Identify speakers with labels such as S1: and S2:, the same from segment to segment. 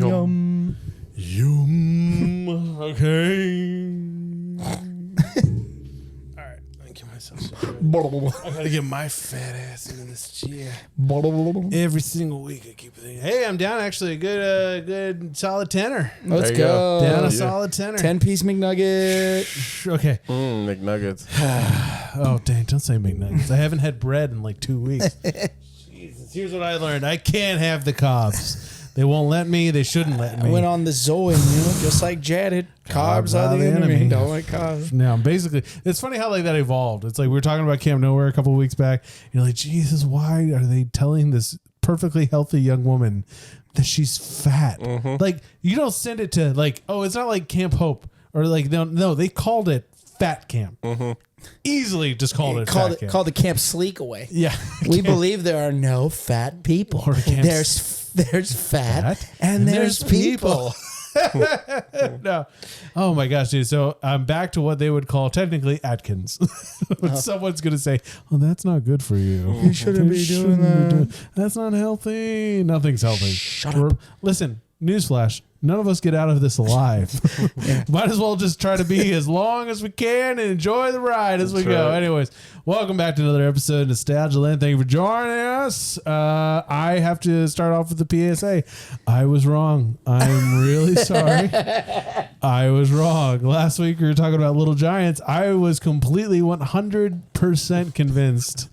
S1: Yum.
S2: Yum. Okay. All right. Let me get myself started. I gotta get my fat ass into this chair. Every single week I keep thinking, hey, I'm down actually a good solid tenner.
S1: Let's go.
S2: Down a solid tenner.
S1: 10-piece McNugget.
S2: Okay.
S3: McNuggets.
S2: Oh, dang. Don't say McNuggets. I haven't had bread in like 2 weeks. Jesus. Here's what I learned. I can't have the carbs. They won't let me. They shouldn't let me.
S1: I went on the Zoe meal, just like Jad did. Carbs are the enemy. Don't like carbs.
S2: No, basically, it's funny how like that evolved. It's like we were talking about Camp Nowhere a couple of weeks back. You're like, Jesus, why are they telling this perfectly healthy young woman that she's fat?
S3: Mm-hmm.
S2: Like, you don't send it to like, oh, it's not like Camp Hope or like no, they called it Fat Camp.
S3: Mm-hmm.
S2: Easily just called it Fat Camp.
S1: Called the Camp Sleek away.
S2: Yeah,
S1: we believe there are no fat people. There's fat and there's people.
S2: No. Oh my gosh, dude. So I'm back to what they would call technically Atkins. But someone's going to say, oh, that's not good for you.
S1: You shouldn't be doing that.
S2: That's not healthy. Nothing's healthy.
S1: Shut up.
S2: Listen, newsflash. None of us get out of this alive. Might as well just try to be as long as we can and enjoy the ride as we go. Anyways, welcome back to another episode of Nostalgia Land. Thank you for joining us. I have to start off with the PSA. I was wrong. I'm really sorry. I was wrong. Last week we were talking about Little Giants. I was completely 100% convinced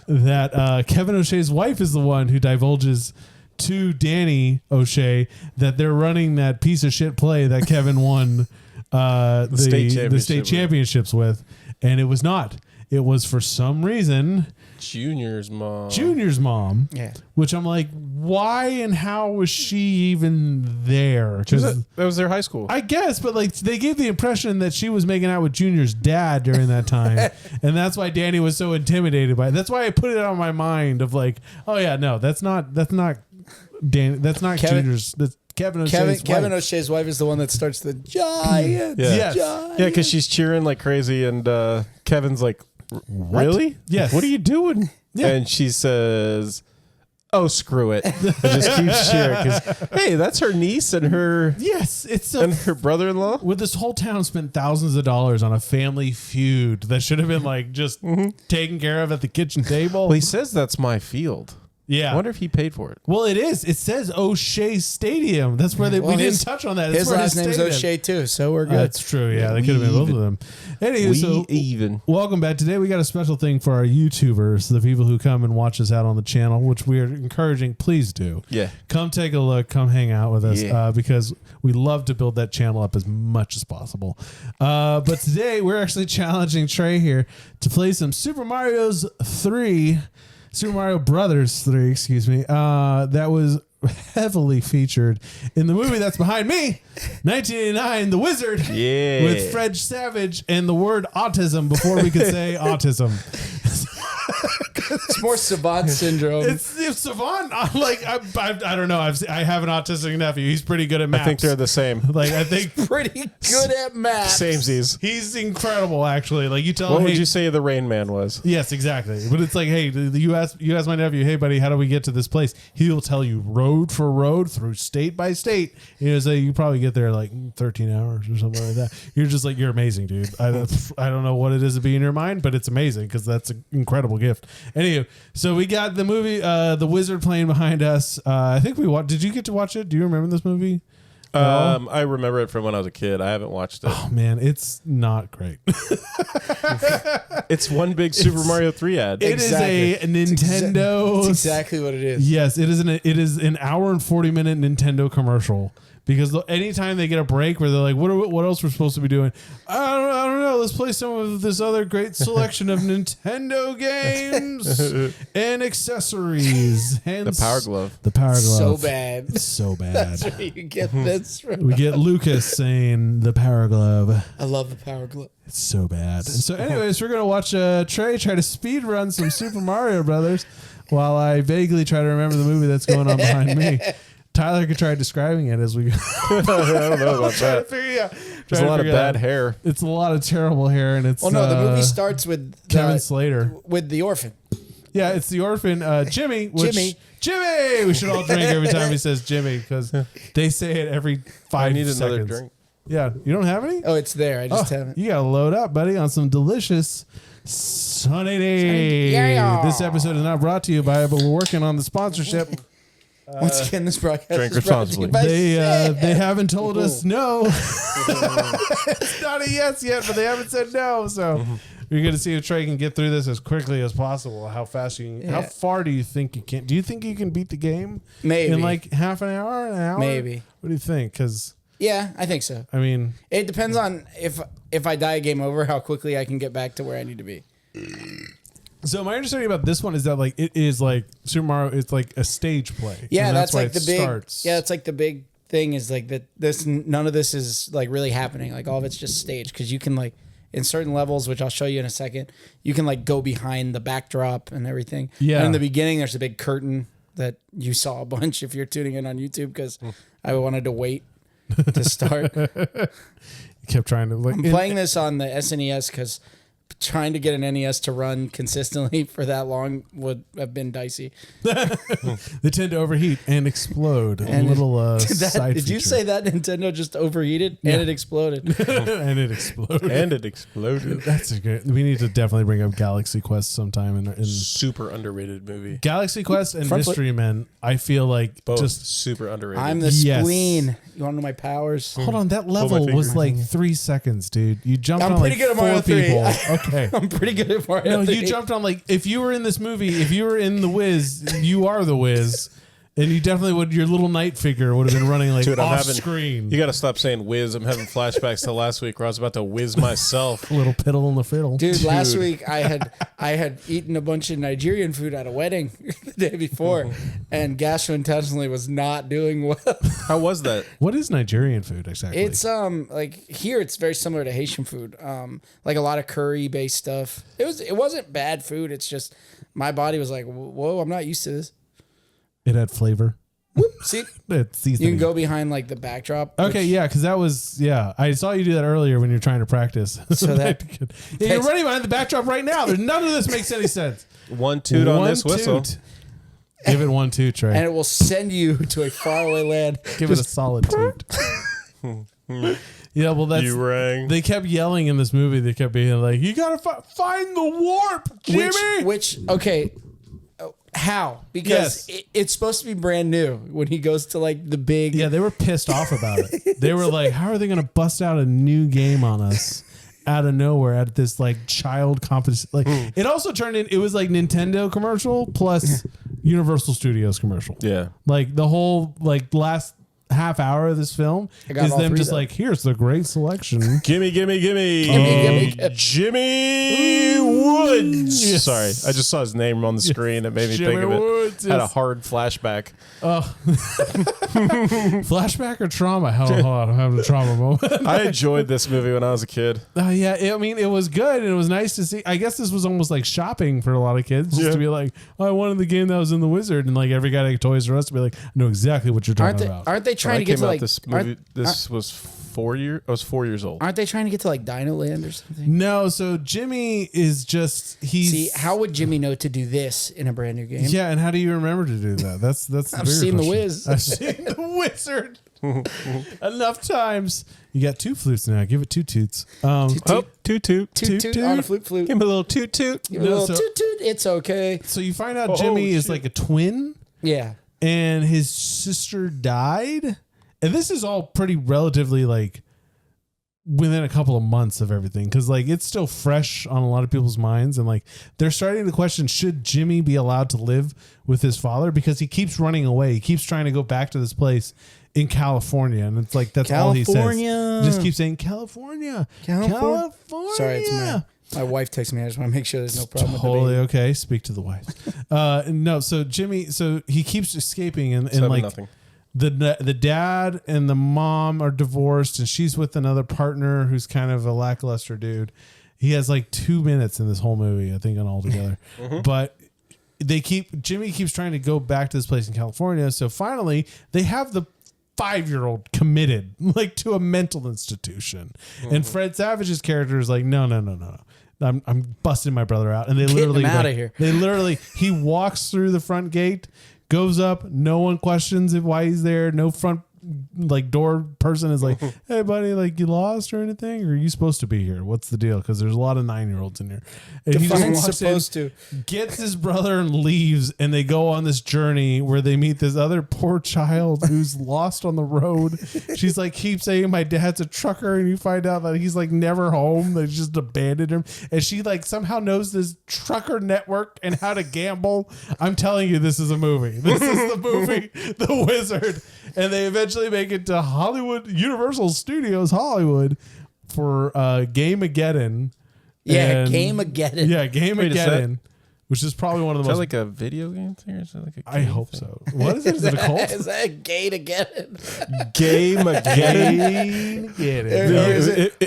S2: that Kevin O'Shea's wife is the one who divulges to Danny O'Shea that they're running that piece of shit play that Kevin won the state championships with, and it was not. It was for some reason Junior's mom.
S1: Yeah.
S2: Which I'm like, why and how was she even there? Because
S3: that was their high school,
S2: I guess, but like they gave the impression that she was making out with Junior's dad during that time, and that's why Danny was so intimidated by it. That's why I put it on my mind of like, oh yeah, no, that's not Dan. That's not Junior's. That's Kevin O'Shea's wife.
S1: Kevin O'Shea's wife is the one that starts the Giants.
S3: Yeah.
S2: Yes.
S1: Giants.
S3: Yeah, because she's cheering like crazy, and Kevin's like, really?
S2: Yes.
S3: What are you doing?
S2: Yeah.
S3: And she says, oh, screw it. And just keeps cheering because, hey, that's her niece and her and her brother-in-law.
S2: With this whole town spent thousands of dollars on a family feud that should have been like just taken care of at the kitchen table.
S3: Well, he says that's my field.
S2: Yeah.
S3: I wonder if he paid for it.
S2: Well, it is. It says O'Shea Stadium. That's where we didn't touch on that.
S1: His last name's O'Shea too, so we're good.
S2: That's true. Yeah, they could have been both of them. Anyway, welcome back. Today we got a special thing for our YouTubers, the people who come and watch us out on the channel, which we are encouraging. Please do.
S3: Yeah.
S2: Come take a look. Come hang out with us because we love to build that channel up as much as possible. But today we're actually challenging Trey here to play some Super Mario Brothers 3, excuse me, that was heavily featured in the movie that's behind me, 1989, The Wizard, with Fred Savage and the word autism before we could say autism.
S1: It's more savant syndrome.
S2: It's savant. I'm like, I don't know. I have an autistic nephew. He's pretty good at maps.
S3: I think they're the same.
S2: Like, I think
S1: pretty good at maps.
S3: Samesies.
S2: He's incredible, actually. Like, you tell him,
S3: what would you say the Rain Man was?
S2: Yes, exactly. But it's like, hey, you ask my nephew, hey, buddy, how do we get to this place? He'll tell you road for road through state by state. You know, you probably get there like 13 hours or something like that. You're just like, you're amazing, dude. I don't know what it is to be in your mind, but it's amazing because that's an incredible gift. Anyway, so we got the movie The Wizard playing behind us. I think we watched. Did you get to watch it? Do you remember this movie?
S3: I remember it from when I was a kid. I haven't watched it.
S2: Oh man, it's not great.
S3: It's one big Super Mario 3 ad.
S2: It is a Nintendo.
S1: It's exactly what it is.
S2: Yes, it is an hour and 40-minute Nintendo commercial. Because anytime they get a break where they're like, what else we're supposed to be doing? I don't know. Let's play some of this other great selection of Nintendo games and accessories.
S3: The Power Glove.
S2: The Power Glove.
S1: So bad.
S2: It's so bad.
S1: That's where you get this from.
S2: We get Lucas saying the Power Glove.
S1: I love the Power Glove.
S2: It's so bad. And so anyways, we're going to watch Trey try to speed run some Super Mario Brothers while I vaguely try to remember the movie that's going on behind me. Tyler could try describing it as we go.
S3: I don't know about that. There's a lot of bad hair.
S2: It's a lot of terrible hair, and it's.
S1: Well, no, the movie starts with
S2: Kevin Slater
S1: with the orphan.
S2: Yeah, it's the orphan Jimmy. Jimmy. We should all drink every time he says Jimmy because they say it every 5
S3: I need
S2: seconds.
S3: another drink.
S2: Yeah, you don't have any?
S1: Oh, it's there. I just haven't.
S2: You got to load up, buddy, on some delicious Sunny Day.
S1: Yeah.
S2: This episode is not brought to you by, but we're working on the sponsorship.
S1: Once again, this broadcast
S3: Drink
S1: is brought to you
S3: responsibly.
S1: by
S2: They haven't told us no. It's not a yes yet, but they haven't said no. So you're going to see if Trey can get through this as quickly as possible. How fast you can, how far do you think you can? Do you think you can beat the game?
S1: Maybe.
S2: In like half an hour?
S1: Maybe.
S2: What do you think? Because
S1: Yeah, I think so.
S2: I mean,
S1: It depends on if I die game over, how quickly I can get back to where I need to be.
S2: so my understanding about this one is that like it is like Super Mario. It's like a stage play.
S1: Yeah,
S2: and
S1: that's
S2: why
S1: like the
S2: it
S1: big.
S2: starts.
S1: Yeah, it's like the big thing is like that. None of this is like really happening. Like all of it's just staged because you can like in certain levels, which I'll show you in a second, you can like go behind the backdrop and everything.
S2: Yeah.
S1: And in the beginning, there's a big curtain that you saw a bunch if you're tuning in on YouTube because I wanted to wait to start.
S2: Kept trying to like.
S1: I'm playing this on the SNES because trying to get an NES to run consistently for that long would have been dicey.
S2: They tend to overheat and explode.
S1: And
S2: a little side
S1: did you
S2: feature.
S1: say that Nintendo just overheated and it exploded?
S2: And it exploded.
S3: And it exploded.
S2: That's a good. We need to definitely bring up Galaxy Quest sometime. In
S3: Super underrated movie.
S2: Galaxy Quest and
S1: Front flip.
S2: Mystery Men, I feel like
S3: Both
S2: just
S3: super underrated.
S1: I'm the
S2: Yes.
S1: spleen. You want to know my powers?
S2: hold on. That
S3: my
S2: level was
S3: finger.
S2: like 3 seconds, dude. You jumped
S1: I'm
S2: on
S1: pretty
S2: like
S1: good at
S2: 4
S1: Mario 3.
S2: people. Okay.
S1: I'm pretty good at Mario.
S2: No,
S1: 3.
S2: you jumped on like if you were in this movie, if you were in the Wiz, you are the Wiz. And you definitely would. Your little knight figure would have been running like
S3: Dude, I'm
S2: off
S3: having-
S2: screen.
S3: You got to stop saying whiz. I'm having flashbacks to last week where I was about to whiz myself.
S2: Little piddle in the fiddle.
S1: Dude, last week I had eaten a bunch of Nigerian food at a wedding the day before, and gastrointestinally was not doing well.
S3: How was that?
S2: What is Nigerian food exactly?
S1: It's like here it's very similar to Haitian food. Like a lot of curry based stuff. It wasn't bad food. It's just my body was like, whoa, I'm not used to this.
S2: It had flavor.
S1: See,
S2: It's
S1: you
S2: seasoning.
S1: can go behind like the backdrop.
S2: Okay,
S1: which-
S2: yeah, because that was I saw you do that earlier when you're trying to practice.
S1: So that-
S2: Yeah, you're running behind the backdrop right now. None of this makes any sense.
S3: One toot on this whistle.
S2: toot. Give it 1 2, Trey.
S1: and it will send you to a faraway land.
S2: Give it a solid toot. Yeah, well, that's
S3: You rang.
S2: they kept yelling in this movie. They kept being like, "You gotta find the warp, Jimmy."
S1: Which okay, how? Because
S2: Yes.
S1: it's supposed to be brand new when he goes to like the big.
S2: Yeah, they were pissed off about it. They were like, "How are they gonna bust out a new game on us?" Out of nowhere at this like child competition. Like it also turned in, it was like Nintendo commercial plus Universal Studios commercial.
S3: Yeah.
S2: Like the whole like last half hour of this film
S1: got
S2: is
S1: all
S2: them
S1: three
S2: just
S1: though.
S2: like, here's the great selection.
S3: Gimme.
S1: gimme.
S3: Jimmy Woods.
S2: Yes.
S3: Sorry, I just saw his name on the screen. It made me
S2: Jimmy
S3: think of it.
S2: Woods,
S3: Had a
S2: yes.
S3: hard flashback.
S2: Flashback or trauma? Hold on, I'm having a trauma moment.
S3: I enjoyed this movie when I was a kid.
S2: I mean, it was good and it was nice to see. I guess this was almost like shopping for a lot of kids, just
S3: Yeah.
S2: to be like, oh, I wanted the game that was in the Wizard, and like every guy at Toys R Us to be like, I know exactly what you're talking about.
S1: Aren't they
S3: When
S1: trying
S3: I
S1: to get
S3: came
S1: to
S3: out
S1: like
S3: this movie, this was 4 years. I was 4 years old.
S1: Aren't they trying to get to like Dino Land or something?
S2: No, so Jimmy is just
S1: See, how would Jimmy know to do this in a brand new game?
S2: yeah, and how do you remember to do that? That's the
S1: I've
S2: bigger
S1: seen The
S2: question.
S1: Wiz.
S2: I've seen the Wizard enough times. You got 2 flutes now. Give it 2 toots.
S3: Oh, toot toot.
S1: Toot toot on a flute.
S3: Give him a little toot toot.
S1: Give it a little
S2: so-
S1: toot toot. It's okay.
S2: So you find out Jimmy is
S3: shit.
S2: like a twin,
S1: Yeah.
S2: and his sister died. And this is all pretty relatively like within a couple of months of everything, because like it's still fresh on a lot of people's minds, and like they're starting to question, should Jimmy be allowed to live with his father, because he keeps running away. He keeps trying to go back to this place in California, and it's like that's all he says.
S1: California.
S2: He just keeps saying California.
S1: California. Sorry, it's my wife texted me. I just want to make sure there's no problem
S2: Totally
S1: with the
S2: okay. Speak to the wife. No, so Jimmy, so he keeps escaping, and
S3: 7-0.
S2: like the dad and the mom are divorced, and she's with another partner who's kind of a lackluster dude. He has like 2 minutes in this whole movie, I think, on altogether. But Jimmy keeps trying to go back to this place in California. So finally, they have the 5-year-old committed like to a mental institution, and Fred Savage's character is like, no. I'm busting my brother out, and they literally
S1: him outta
S2: like,
S1: here.
S2: They literally he walks through the front gate, Goes up. No one questions why he's there. No front like door person is like, hey buddy, like you lost or anything, or are you supposed to be here? What's the deal? Because there's a lot of 9-year-olds in here. And he just walks supposed in, to gets his brother and leaves, and they go on this journey where they meet this other poor child who's lost on the road. She's like, keep saying my dad's a trucker, and you find out that he's like never home. They just abandoned him, and she like somehow knows this trucker network and how to gamble. I'm telling you, this is a movie. This is the movie, The Wizard. And they eventually make it to Hollywood, Universal Studios Hollywood for Game-ageddon.
S1: Yeah, Game-ageddon.
S2: Yeah, Game-ageddon, which is probably one of the most...
S3: Is that like a video game thing, or is that like a game
S2: I hope
S3: thing?
S2: so. What is it? Is it a cult?
S1: Is that a Gay-ageddon?
S3: Game-ageddon.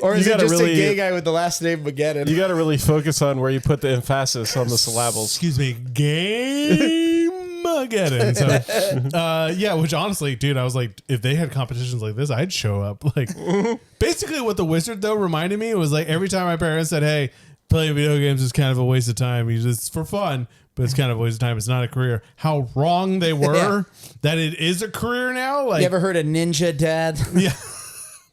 S1: Or is it just a gay guy with the last name Mageddon?
S3: You got to really focus on where you put the emphasis on the syllables.
S2: Excuse me. Game-ageddon. So, yeah, which honestly, dude, I was like, if they had competitions like this, I'd show up. Like, basically what The Wizard, though, reminded me was like every time my parents said, hey, playing video games is kind of a waste of time. It's for fun, but it's kind of a waste of time. It's not a career. How wrong they were that it is a career now. Like,
S1: you ever heard of Ninja Dad?
S2: Yeah.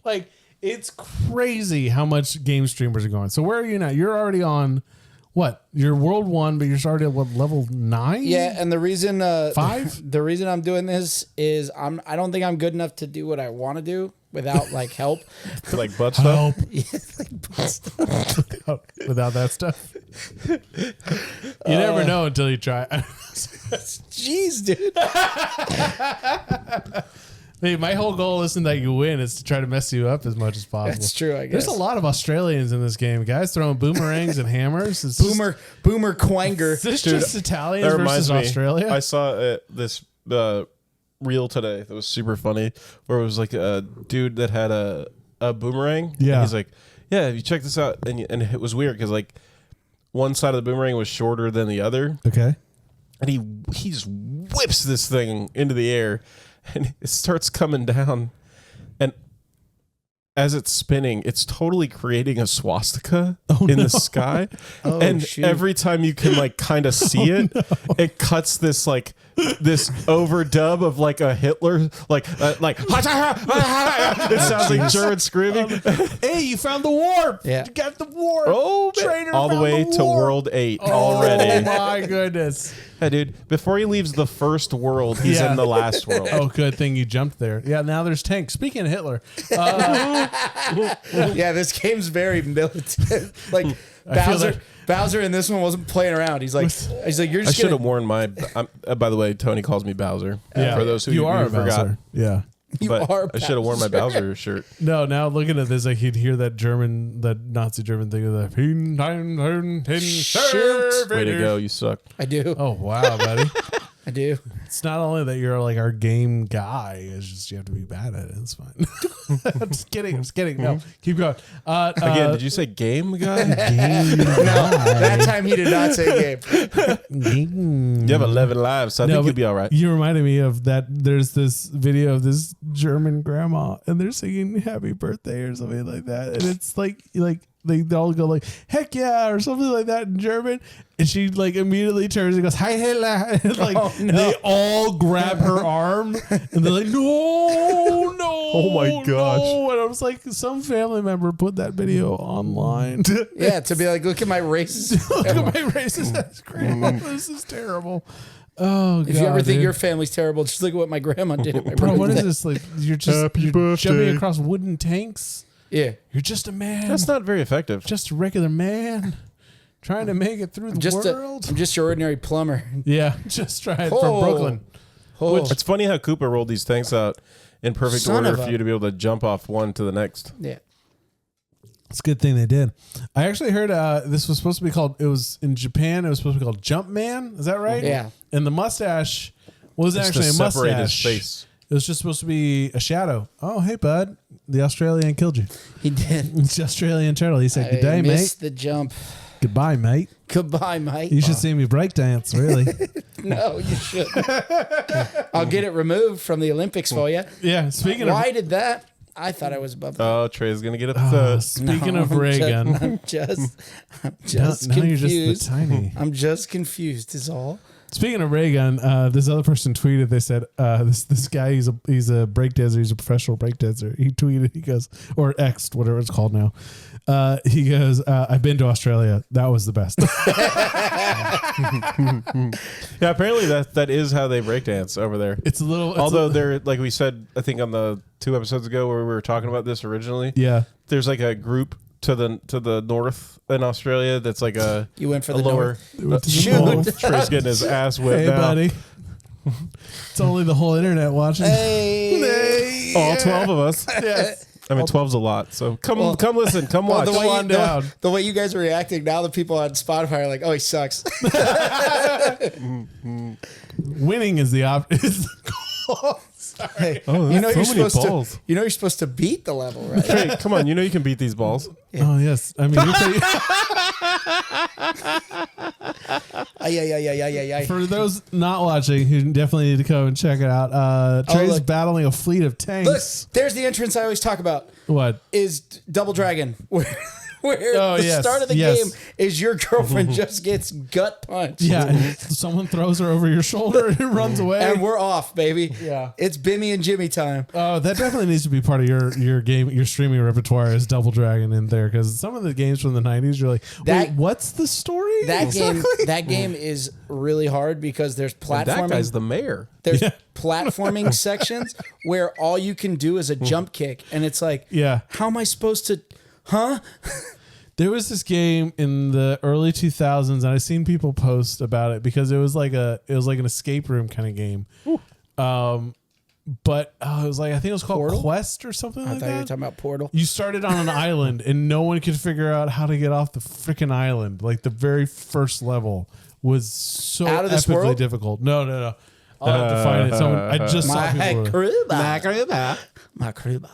S2: Like, it's crazy how much game streamers are going. So where are you now? You're already on what? You're World 1, but you're already at what, level 9?
S1: Yeah, and the reason
S2: 5?
S1: The reason I'm doing this is I don't think I'm good enough to do what I want to do without like help.
S3: Like butt stuff?
S1: Yeah, like butt stuff.
S2: Without that stuff. You never know until you try.
S1: Jeez, dude.
S2: Hey, my whole goal isn't that you win; it's to try to mess you up as much as possible.
S1: That's true, I guess.
S2: There's a lot of Australians in this game, guys, throwing boomerangs and hammers. It's
S1: Boomer Quanger.
S2: Is this just Italians
S3: That
S2: versus
S3: reminds me,
S2: Australia?
S3: I saw this reel today that was super funny, where it was like a dude that had a boomerang.
S2: Yeah.
S3: And he's like, yeah, you check this out. And it was weird because like one side of the boomerang was shorter than the other.
S2: Okay.
S3: And he just whips this thing into the air. And it starts coming down, and as it's spinning, it's totally creating a swastika in the sky.
S1: Oh,
S3: and
S1: shoot.
S3: every time you can like kind of see it, it cuts this like this overdub of like a Hitler like it sounds like German screaming.
S2: Hey, you found the warp!
S1: Yeah.
S2: You got the warp!
S3: Oh,
S2: Trainer
S3: all the
S2: found
S3: way to
S2: warp.
S3: World 8
S2: Oh
S3: already.
S2: my goodness!
S3: Hey, dude, before he leaves the first world, he's in the last world.
S2: Oh, good thing you jumped there. Yeah, now there's tanks. Speaking of Hitler,
S1: Yeah, this game's very militant. Like Bowser in this one wasn't playing around. He's like, you're
S3: I
S1: just
S3: should
S1: gonna
S3: have worn my. By the way, Tony calls me Bowser.
S2: yeah,
S3: For those who
S2: you are a
S3: forgot.
S2: Bowser. Yeah.
S1: You
S3: But
S1: are
S3: I should have worn my Bowser shirt.
S2: No, now looking at this, I could hear that Nazi German thing of the
S1: Shoot.
S3: Way to go, you suck.
S1: I do.
S2: Oh wow, buddy!
S1: I do.
S2: It's not only that you're like our game guy; it's just you have to be bad at it. It's fine. I'm just kidding. No, keep going.
S3: Again, did you say game guy?
S2: game?
S1: No, that time he did not say game.
S3: You have 11 lives, so I think
S2: but
S3: you'll be all right.
S2: You reminded me of that. There's this video of this German grandma, and they're singing "Happy Birthday" or something like that, and it's like they all go like "Heck yeah" or something like that in German, and she like immediately turns and goes "Hi Hitler," and like they all grab her arm, and they're like "No,
S3: Oh my gosh.
S2: no." And I was like, some family member put that video online.
S1: Yeah, to be like, look at my racist.
S2: Look at my racist ass grandma. This is terrible. Oh, God,
S1: If you ever think
S2: dude.
S1: your family's terrible, just look at what my grandma did at my
S2: Bro,
S1: birthday.
S2: what is this? Like you're
S3: Happy
S2: jumping
S3: birthday.
S2: across wooden tanks?
S1: Yeah.
S2: You're just a man.
S3: That's not very effective.
S2: just a regular man trying to make it through the world.
S1: I'm just your ordinary plumber.
S2: Yeah, just trying
S1: Oh.
S2: from Brooklyn.
S1: Oh,
S3: It's funny how Koopa rolled these tanks out in perfect
S1: Son
S3: order
S1: of
S3: for
S1: a-
S3: you to be able to jump off one to the next.
S1: yeah.
S2: It's a good thing they did. I actually heard this was supposed to be called, it was in Japan, it was supposed to be called Jumpman. Is that right?
S1: Yeah.
S2: And the mustache wasn't
S3: Just
S2: actually
S3: to
S2: a mustache.
S3: separate his face.
S2: It was just supposed to be a shadow. Oh, hey, bud. The Australian killed you.
S1: He did.
S2: It's the Australian turtle. He said, good day,
S1: I
S2: mate.
S1: missed the jump.
S2: Goodbye, mate.
S1: Goodbye, mate.
S2: You should see me breakdance, really.
S1: No, you should. I'll get it removed from the Olympics for you.
S2: Yeah, speaking
S1: Why did that? I thought I was above that.
S3: Oh, Trey's going to get
S2: of
S3: upset.
S2: speaking
S1: No,
S2: of
S1: I'm
S2: ray
S1: just-
S2: gun,
S1: I'm just
S2: now
S1: confused.
S2: you're just the tiny.
S1: I'm just confused is all.
S2: Speaking of ray gun, this other person tweeted. They said this guy he's a break dancer. He's a professional break dancer. He tweeted. He goes or X'd, whatever it's called now. He goes, I've been to Australia. That was the best.
S3: Yeah, apparently that is how they breakdance over there.
S2: It's a little.
S3: Although they're like we said, I think on the 2 episodes ago where we were talking about this originally.
S2: Yeah.
S3: There's like a group to the north in Australia that's like a
S1: You went for
S3: a
S1: the
S3: lower.
S1: Shoot.
S3: Trey's getting his ass whipped
S2: Hey,
S3: now.
S2: buddy. It's only the whole internet watching.
S1: Hey.
S3: All 12 of us.
S2: Yes.
S3: I mean, 12's a lot. So come listen, come watch.
S1: The way,
S2: on down.
S1: the way you guys are reacting now, the people on Spotify are like, "Oh, he sucks."
S2: Winning is the is the goal.
S1: Hey,
S3: Oh,
S1: you know
S3: so
S1: you're
S3: many
S1: supposed
S3: balls.
S1: to. You know you're supposed to beat the level, right?
S3: Trey, come on, you know you can beat these balls.
S2: Oh yes, I mean
S1: Yeah.
S2: for those not watching, who definitely need to come and check it out. Trey's
S1: look.
S2: battling a fleet of
S1: Look,
S2: tanks.
S1: there's the entrance I always talk about.
S2: What?
S1: Is Double Dragon, where
S2: Oh,
S1: the
S2: yes,
S1: start of the
S2: yes.
S1: game is your girlfriend just gets gut punched.
S2: Yeah, and someone throws her over your shoulder and runs away.
S1: And we're off, baby.
S2: Yeah.
S1: It's Bimmy and Jimmy time.
S2: Oh, that definitely needs to be part of your game, your streaming repertoire is Double Dragon in there, because some of the games from the 90s, you're like, wait,
S1: That-
S2: what's the story?
S1: That game is really hard because there's
S3: And that
S1: platforming.
S3: guy's the mayor.
S1: There's
S2: Yeah.
S1: platforming sections where all you can do is a jump kick, and it's like,
S2: Yeah.
S1: how am I supposed to? Huh?
S2: There was this game in the early 2000s, and I seen people post about it because it was like an escape room kind of game. But it was like, I think it was called
S1: Portal?
S2: Quest or something
S1: I
S2: like
S1: thought you were
S2: that.
S1: talking about Portal.
S2: You started on an island, and no one could figure out how to get off the freaking island. Like the very first level was so
S1: Out of this
S2: epically
S1: world?
S2: difficult. No. I'll have to find it. Someone, I just saw
S1: My
S2: people.
S1: Kruba. My Kruba.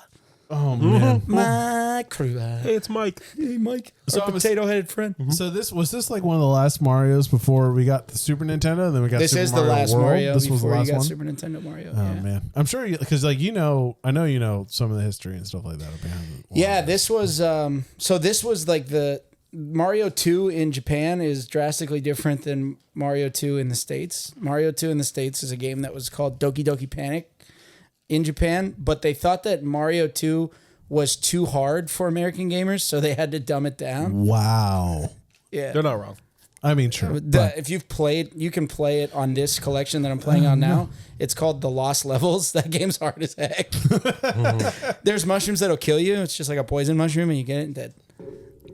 S2: Oh man.
S1: My Kruba.
S3: Hey, it's Mike.
S1: Hey, Mike.
S2: So
S1: Our
S2: I was-
S1: potato-headed friend.
S2: So this was like one of the last Marios before we got the Super Nintendo, and then we got
S1: This
S2: Super
S1: is the
S2: Mario
S1: last
S2: World.
S1: Mario
S2: This was the
S1: before you
S2: last
S1: got
S2: one.
S1: Super Nintendo Mario.
S2: Oh
S1: yeah.
S2: man, I'm sure because like I know you know some of the history and stuff like that behind it.
S1: Yeah, this was this was like the Mario 2 in Japan is drastically different than Mario 2 in the States. Mario 2 in the States is a game that was called Doki Doki Panic in Japan, but they thought that Mario 2 was too hard for American gamers, so they had to dumb it down.
S2: Wow.
S1: Yeah.
S3: They're not wrong.
S2: I mean, sure. but-
S1: If you've played, you can play it on this collection that I'm playing on now. It's called The Lost Levels. That game's hard as heck. There's mushrooms that'll kill you. It's just like a poison mushroom, and you get it and dead.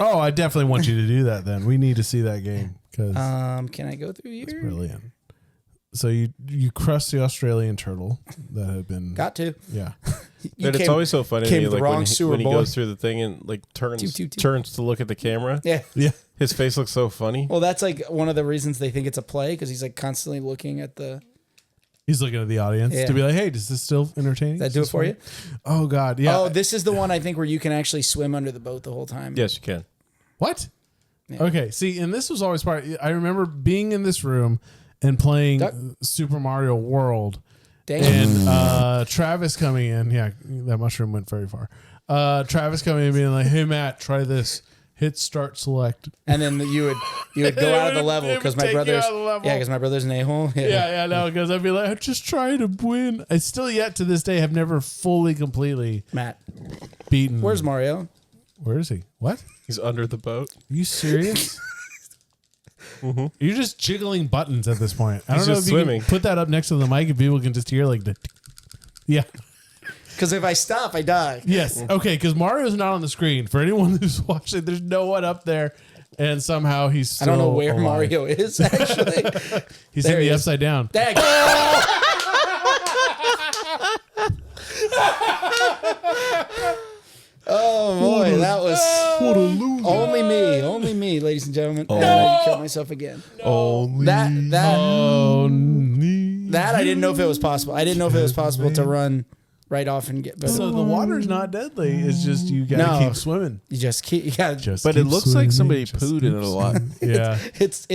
S2: oh, I definitely want you to do that. Then we need to see that game because
S1: Can I go through here?
S2: brilliant. So you crushed the Australian turtle that had been
S1: Got to.
S2: yeah.
S1: You
S3: And it's
S1: came-
S3: always so funny to
S1: came
S3: me,
S1: to the
S3: like
S1: wrong
S3: when
S1: sewer
S3: he
S1: boy.
S3: goes through the thing and like turns to look at the camera.
S1: Yeah.
S2: Yeah.
S3: His face looks so funny.
S1: Well, that's like one of the reasons they think it's a play because he's like constantly looking at the.
S2: He's looking at the audience
S1: Yeah.
S2: to be like, hey, does this still entertaining?
S1: Does that do it for you?
S2: Oh God, yeah.
S1: Oh, this is the one I think where you can actually swim under the boat the whole time.
S3: Yes, you can.
S2: What?
S1: Yeah.
S2: Okay, see, and this was always part. I remember being in this room and playing
S1: Duck.
S2: Super Mario World,
S1: Dang.
S2: and Travis coming in. Yeah, that mushroom went very far. Travis coming in and being like, "Hey Matt, try this. Hit start select."
S1: And then you would go out of the level
S2: It would
S1: because my
S2: take you
S1: brother's
S2: out of the level.
S1: because my brother's an a-hole.
S2: Yeah, no, because I'd be like, I'm just trying to win. I still yet to this day have never fully, completely
S1: Matt,
S2: beaten.
S1: where's Mario?
S2: Where is he? What?
S3: He's under the boat.
S2: Are you serious? You're just jiggling buttons at this point. I
S3: He's
S2: don't know if
S3: just
S2: you
S3: swimming.
S2: can put that up next to the mic and people can just hear like the. Yeah.
S1: Because if I stop, I die.
S2: Yes. Okay. Because Mario's not on the screen. For anyone who's watching, there's no one up there, and somehow he's. Still
S1: I don't know where
S2: alive.
S1: Mario is actually.
S2: He's
S1: There
S2: in
S1: he
S2: the
S1: is.
S2: upside down.
S1: Dang. Oh boy, that was
S2: What a loser.
S1: only me, ladies and gentlemen. And I killed myself again.
S3: Only
S1: That
S2: Oh, nee.
S1: I didn't know if it was possible. I didn't know if it was possible to run right off and get. But
S2: So the water's not deadly. It's just you gotta
S1: No.
S2: keep swimming.
S1: you just keep. You gotta
S2: Just
S3: But it
S2: keep
S3: looks like
S2: swimming,
S3: somebody
S2: just
S3: pooed
S2: keep
S3: in it a lot.
S2: Yeah.
S1: It's.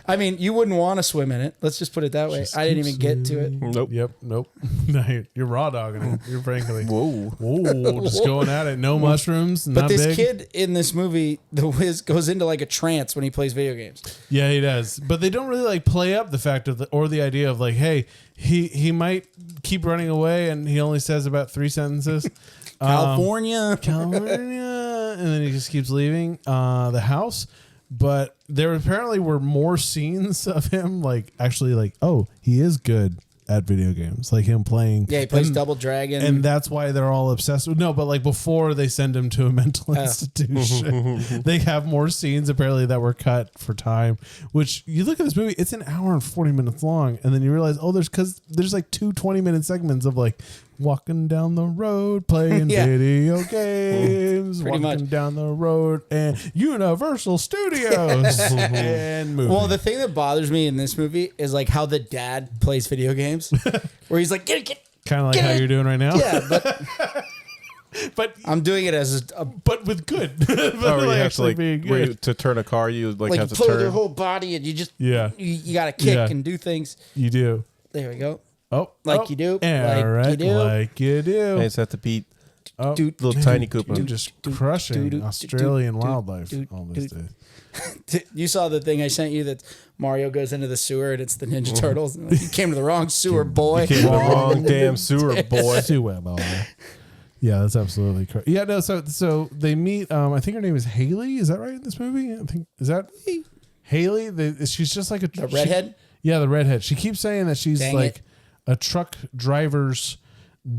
S1: I mean, you wouldn't want to swim in it. Let's just put it that way.
S2: Just
S1: I didn't
S2: keep
S1: even get to it.
S3: Nope.
S2: Yep. Nope. No, you're raw dogging it. You're frankly.
S3: Whoa.
S2: Whoa, just going at it. No mushrooms.
S1: But
S2: not
S1: this
S2: big.
S1: kid in this movie, the Wiz, goes into like a trance when he plays video games.
S2: Yeah, he does. But they don't really like play up the fact of the idea of like, hey, he might keep running away and he only says about 3 sentences.
S1: California.
S2: California, and then he just keeps leaving the house. But there apparently were more scenes of him, like actually, like, oh, he is good at video games, like him playing.
S1: Yeah, he plays Double Dragon,
S2: and that's why they're all obsessed with. No, but like before they send him to a mental institution, they have more scenes apparently that were cut for time. Which you look at this movie, it's an hour and 40 minutes long, and then you realize, oh, there's like 2 20-minute segments of like walking down the road playing
S1: Yeah.
S2: video games,
S1: Pretty
S2: walking
S1: much.
S2: down the road, and Universal Studios and movie.
S1: Well, the thing that bothers me in this movie is like how the dad plays video games, where he's like, get.
S2: kind of like
S1: get
S2: how
S1: it.
S2: you're doing right now.
S1: Yeah, but
S2: but
S1: I'm doing it as a
S2: but with good. But
S3: Oh, you
S2: like
S3: have to
S2: actually
S3: like
S2: being
S3: where
S2: good.
S3: you, to turn a car. You like
S1: like
S3: have
S1: you
S3: to
S1: play with your
S3: turn.
S1: whole body and you just
S2: Yeah.
S1: you got to kick
S2: Yeah.
S1: and do things.
S2: You do.
S1: There we go.
S2: Oh,
S1: Like
S2: oh.
S1: you do.
S2: Yeah,
S1: Like
S2: right.
S1: you do.
S2: Like you do.
S3: I just have to beat
S2: Oh,
S1: Dude,
S3: little tiny Koopa.
S2: you're just crushing Australian wildlife
S1: dude,
S2: all this
S1: dude.
S2: day.
S1: You saw the thing I sent you that Mario goes into the sewer and it's the Ninja Turtles. And like, you came to the wrong sewer, boy.
S3: Came to the wrong damn sewer, boy.
S2: Yeah, that's absolutely correct. Yeah, no. So they meet. I think her name is Haley. Is that right in this movie? I think is that Haley. She's just like
S1: The redhead?
S2: Yeah, the redhead. She keeps saying that she's
S1: Dang
S2: like
S1: it.
S2: a truck driver's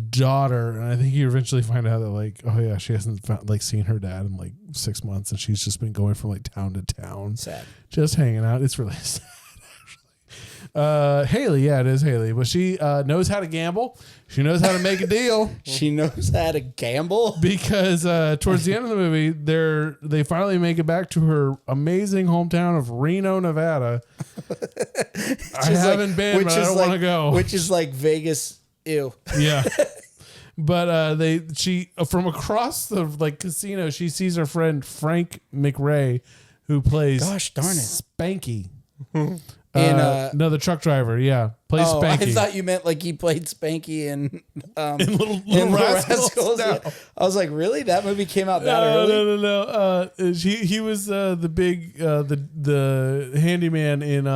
S2: daughter, and I think you eventually find out that like, oh yeah, she hasn't seen her dad in like 6 months, and she's just been going from like town to town,
S1: Sad.
S2: just hanging out. It's really sad, actually. Haley, yeah, it is Haley, but she knows how to gamble. She knows how to make a deal.
S1: She knows how to gamble.
S2: Because towards the end of the movie, they finally make it back to her amazing hometown of Reno, Nevada. I haven't been, but I don't want to go.
S1: Which is like Vegas. Ew.
S2: Yeah. But she from across the like casino, she sees her friend Frank McRae, who plays
S1: Gosh darn it.
S2: Spanky.
S1: In
S2: the truck driver, yeah, plays
S1: Oh,
S2: Spanky.
S1: I thought you meant like he played Spanky in
S2: in Little
S1: in Little
S2: Rascals.
S1: Rascals.
S2: No.
S1: Yeah. I was like, really? That movie came out that early?
S2: No. He was the big the handyman in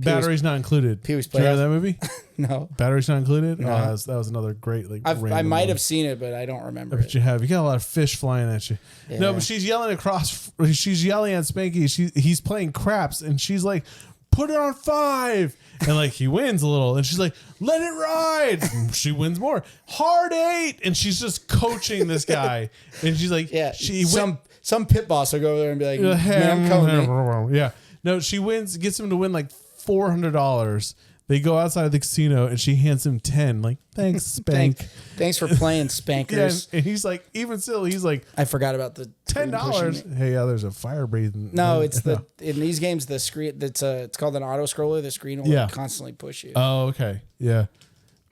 S2: Batteries Not Included.
S1: Pee-wee's
S2: Do you remember
S1: Playhouse?
S2: that movie?
S1: No.
S2: Batteries Not Included.
S1: No.
S2: Oh, that was another great like.
S1: I
S2: random
S1: might
S2: one.
S1: have seen it, but I don't remember
S2: But
S1: it.
S2: you have. You got a lot of fish flying at you.
S1: Yeah.
S2: No, but she's yelling across. She's yelling at Spanky. He's playing craps, and she's like, "Put it on 5." And like he wins a little, and she's like, "Let it ride." And she wins more. Hard 8, and she's just coaching this guy. And she's like,
S1: Yeah.
S2: she
S1: Some pit boss will go over there and be like, man, I'm coming. mate."
S2: Yeah. No, she wins, gets him to win like $400. They go outside of the casino and she hands him 10. Like, thanks, Spank.
S1: Thanks for playing,
S2: Yeah,
S1: Spankers.
S2: and he's like, even still, he's like,
S1: I forgot about the
S2: $10. Hey, yeah, there's a fire breathing.
S1: No, it's in these games the screen. It's called an auto scroller. The screen will constantly push you.
S2: Oh, okay. Yeah.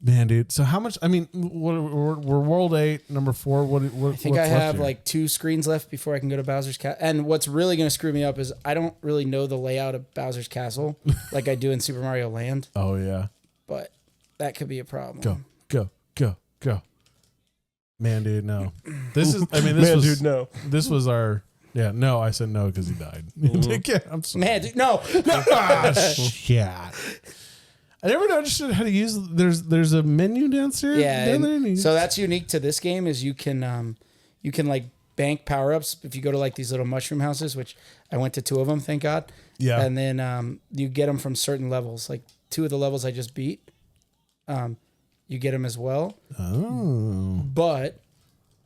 S2: Man, dude. So how much? I mean, we're World 8, number 4. What
S1: I think I have like 2 screens left before I can go to Bowser's Castle. And what's really going to screw me up is I don't really know the layout of Bowser's Castle like I do in Super Mario Land,
S2: Oh yeah.
S1: but that could be a problem.
S2: Go. Man, dude, no. This is. I mean, this
S3: Man,
S2: was.
S3: dude, no.
S2: This was our. Yeah, no. I said no because he died. Yeah, I'm sorry.
S1: Man, dude, no.
S2: Ah, shit. I never understood how to use. There's a menu downstairs.
S1: Yeah,
S2: down there,
S1: and so that's unique to this game is you can like bank power ups if you go to like these little mushroom houses, which I went to 2 of them, thank God.
S2: Yeah.
S1: And then you get them from certain levels. Like 2 of the levels I just beat, you get them as well.
S2: Oh.
S1: But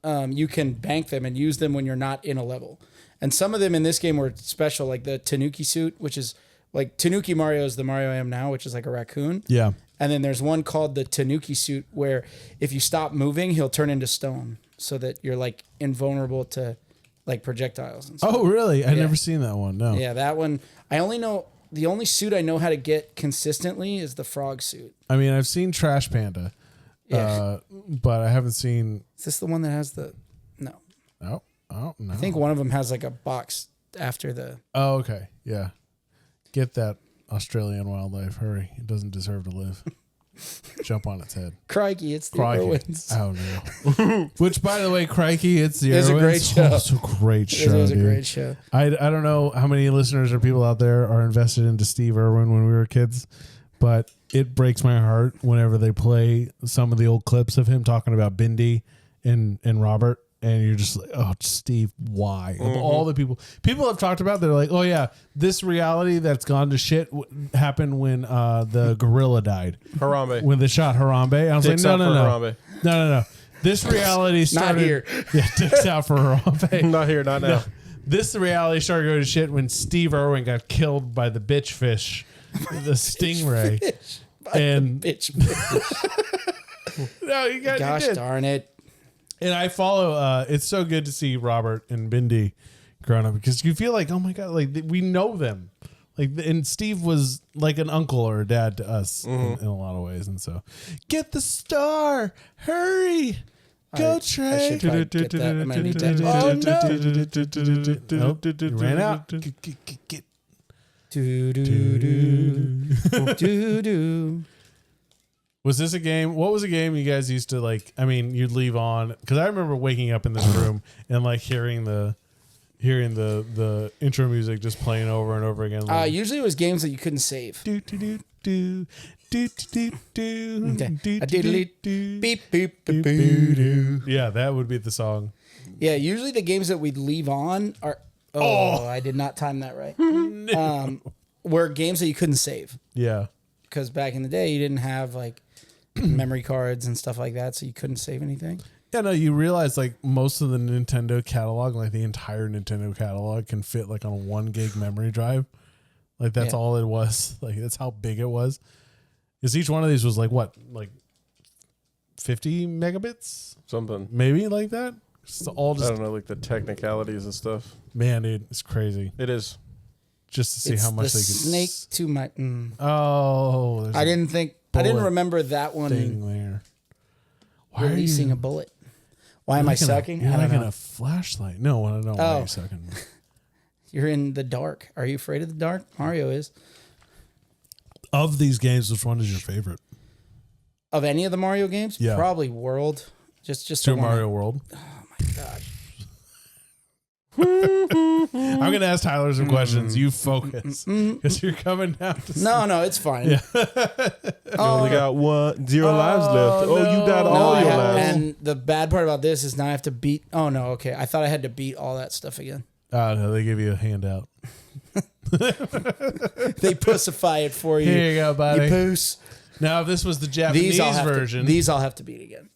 S1: you can bank them and use them when you're not in a level. And some of them in this game were special, like the Tanuki suit, which is like Tanuki Mario is the Mario I am now, which is like a raccoon.
S2: Yeah.
S1: And then there's one called the Tanuki suit where if you stop moving, he'll turn into stone so that you're like invulnerable to like projectiles and stuff.
S2: Oh, really? I've
S1: Yeah.
S2: never seen that one. No.
S1: Yeah, that one. I only know the only suit I know how to get consistently is the frog suit.
S2: I mean, I've seen Trash Panda, but I haven't seen.
S1: Is this the one that has the? No.
S2: Oh no.
S1: I think one of them has like a box after the.
S2: Oh, okay. Yeah. Get that Australian wildlife. Hurry. It doesn't deserve to live. Jump on its head.
S1: Crikey, it's the
S2: Crikey.
S1: Irwins.
S2: Oh no. Which, by the way, Crikey, it's the
S1: It's a
S2: Irwins.
S1: great show.
S2: Oh, it's a great show.
S1: It is a
S2: dude.
S1: great show.
S2: I don't know how many listeners or people out there are invested into Steve Irwin when we were kids, but it breaks my heart whenever they play some of the old clips of him talking about Bindi and Robert. And you're just like, oh, Steve, why? Of all the people have talked about, they're like, oh yeah, this reality that's gone to shit happened when the gorilla died.
S3: Harambe.
S2: When they shot Harambe. I was
S3: Dicks
S2: like,
S3: out for Harambe.
S2: no. This reality started.
S1: Not here.
S2: Yeah, dicks out for Harambe.
S3: Not here, not now.
S2: No. This reality started going to shit when Steve Irwin got killed by the bitch fish, the stingray. And
S1: Bitch.
S2: no, you got
S1: Gosh darn it.
S2: And I follow. It's so good to see Robert and Bindi growing up because you feel like, oh my god, like we know them. Like, and Steve was like an uncle or a dad to us in a lot of ways, and so get the star, hurry, go Trey.
S1: I should probably get that. I'm gonna need that. Oh no!
S2: Nope, you ran out. Get.
S1: Do do do do do.
S2: Was this a game? What was a game you guys used to like? I mean, you'd leave on because I remember waking up in this room and like hearing the intro music just playing over and over again. Like,
S1: Usually it was games that you couldn't save.
S2: do do do do do do do
S1: Okay.
S2: do
S1: Beep beep beep beep.
S2: Yeah, that would be the song.
S1: Yeah, usually the games that we'd leave on are. Oh, I did not time that right. Were games that you couldn't save
S2: Yeah.
S1: because back in the day you didn't have like memory cards and stuff like that, so you couldn't save anything.
S2: Yeah, no, you realize like most of the Nintendo catalog, like the entire Nintendo catalog, can fit like on a 1 gig memory drive. Like that's all it was. Like that's how big it was. Because each one of these was like what, like 50 megabits,
S3: Something.
S2: maybe like that. It's all
S3: I
S2: just
S3: don't know, like the technicalities and stuff.
S2: man, dude, it's crazy.
S3: It is.
S2: Just to see
S1: It's
S2: how much
S1: the
S2: they could
S1: snake to my.
S2: Oh, there's
S1: I didn't
S2: bullet
S1: remember that one
S2: thing there. Why
S1: releasing
S2: are you
S1: a bullet. Why am I sucking?
S2: You're
S1: I don't
S2: like in
S1: know.
S2: a flashlight. No, I don't know why you're sucking.
S1: You're in the dark. Are you afraid of the dark? Mario is.
S2: Of these games, which one is your favorite?
S1: Of any of the Mario games?
S2: Yeah.
S1: Probably World. Just
S2: Super Mario World.
S1: Oh my gosh.
S2: I'm going to ask Tyler some questions. You focus because you're coming down to
S1: No, it's fine.
S2: Yeah.
S3: You only got 0 lives left. Oh, you died
S1: No,
S3: all your lives.
S1: and the bad part about this is now I have to beat. Oh no, okay. I thought I had to beat all that stuff again.
S2: Oh, no, they give you a handout.
S1: They pussify it for you.
S2: Here you go, buddy.
S1: You poos.
S2: Now, if this was the Japanese version.
S1: These I'll have to beat again.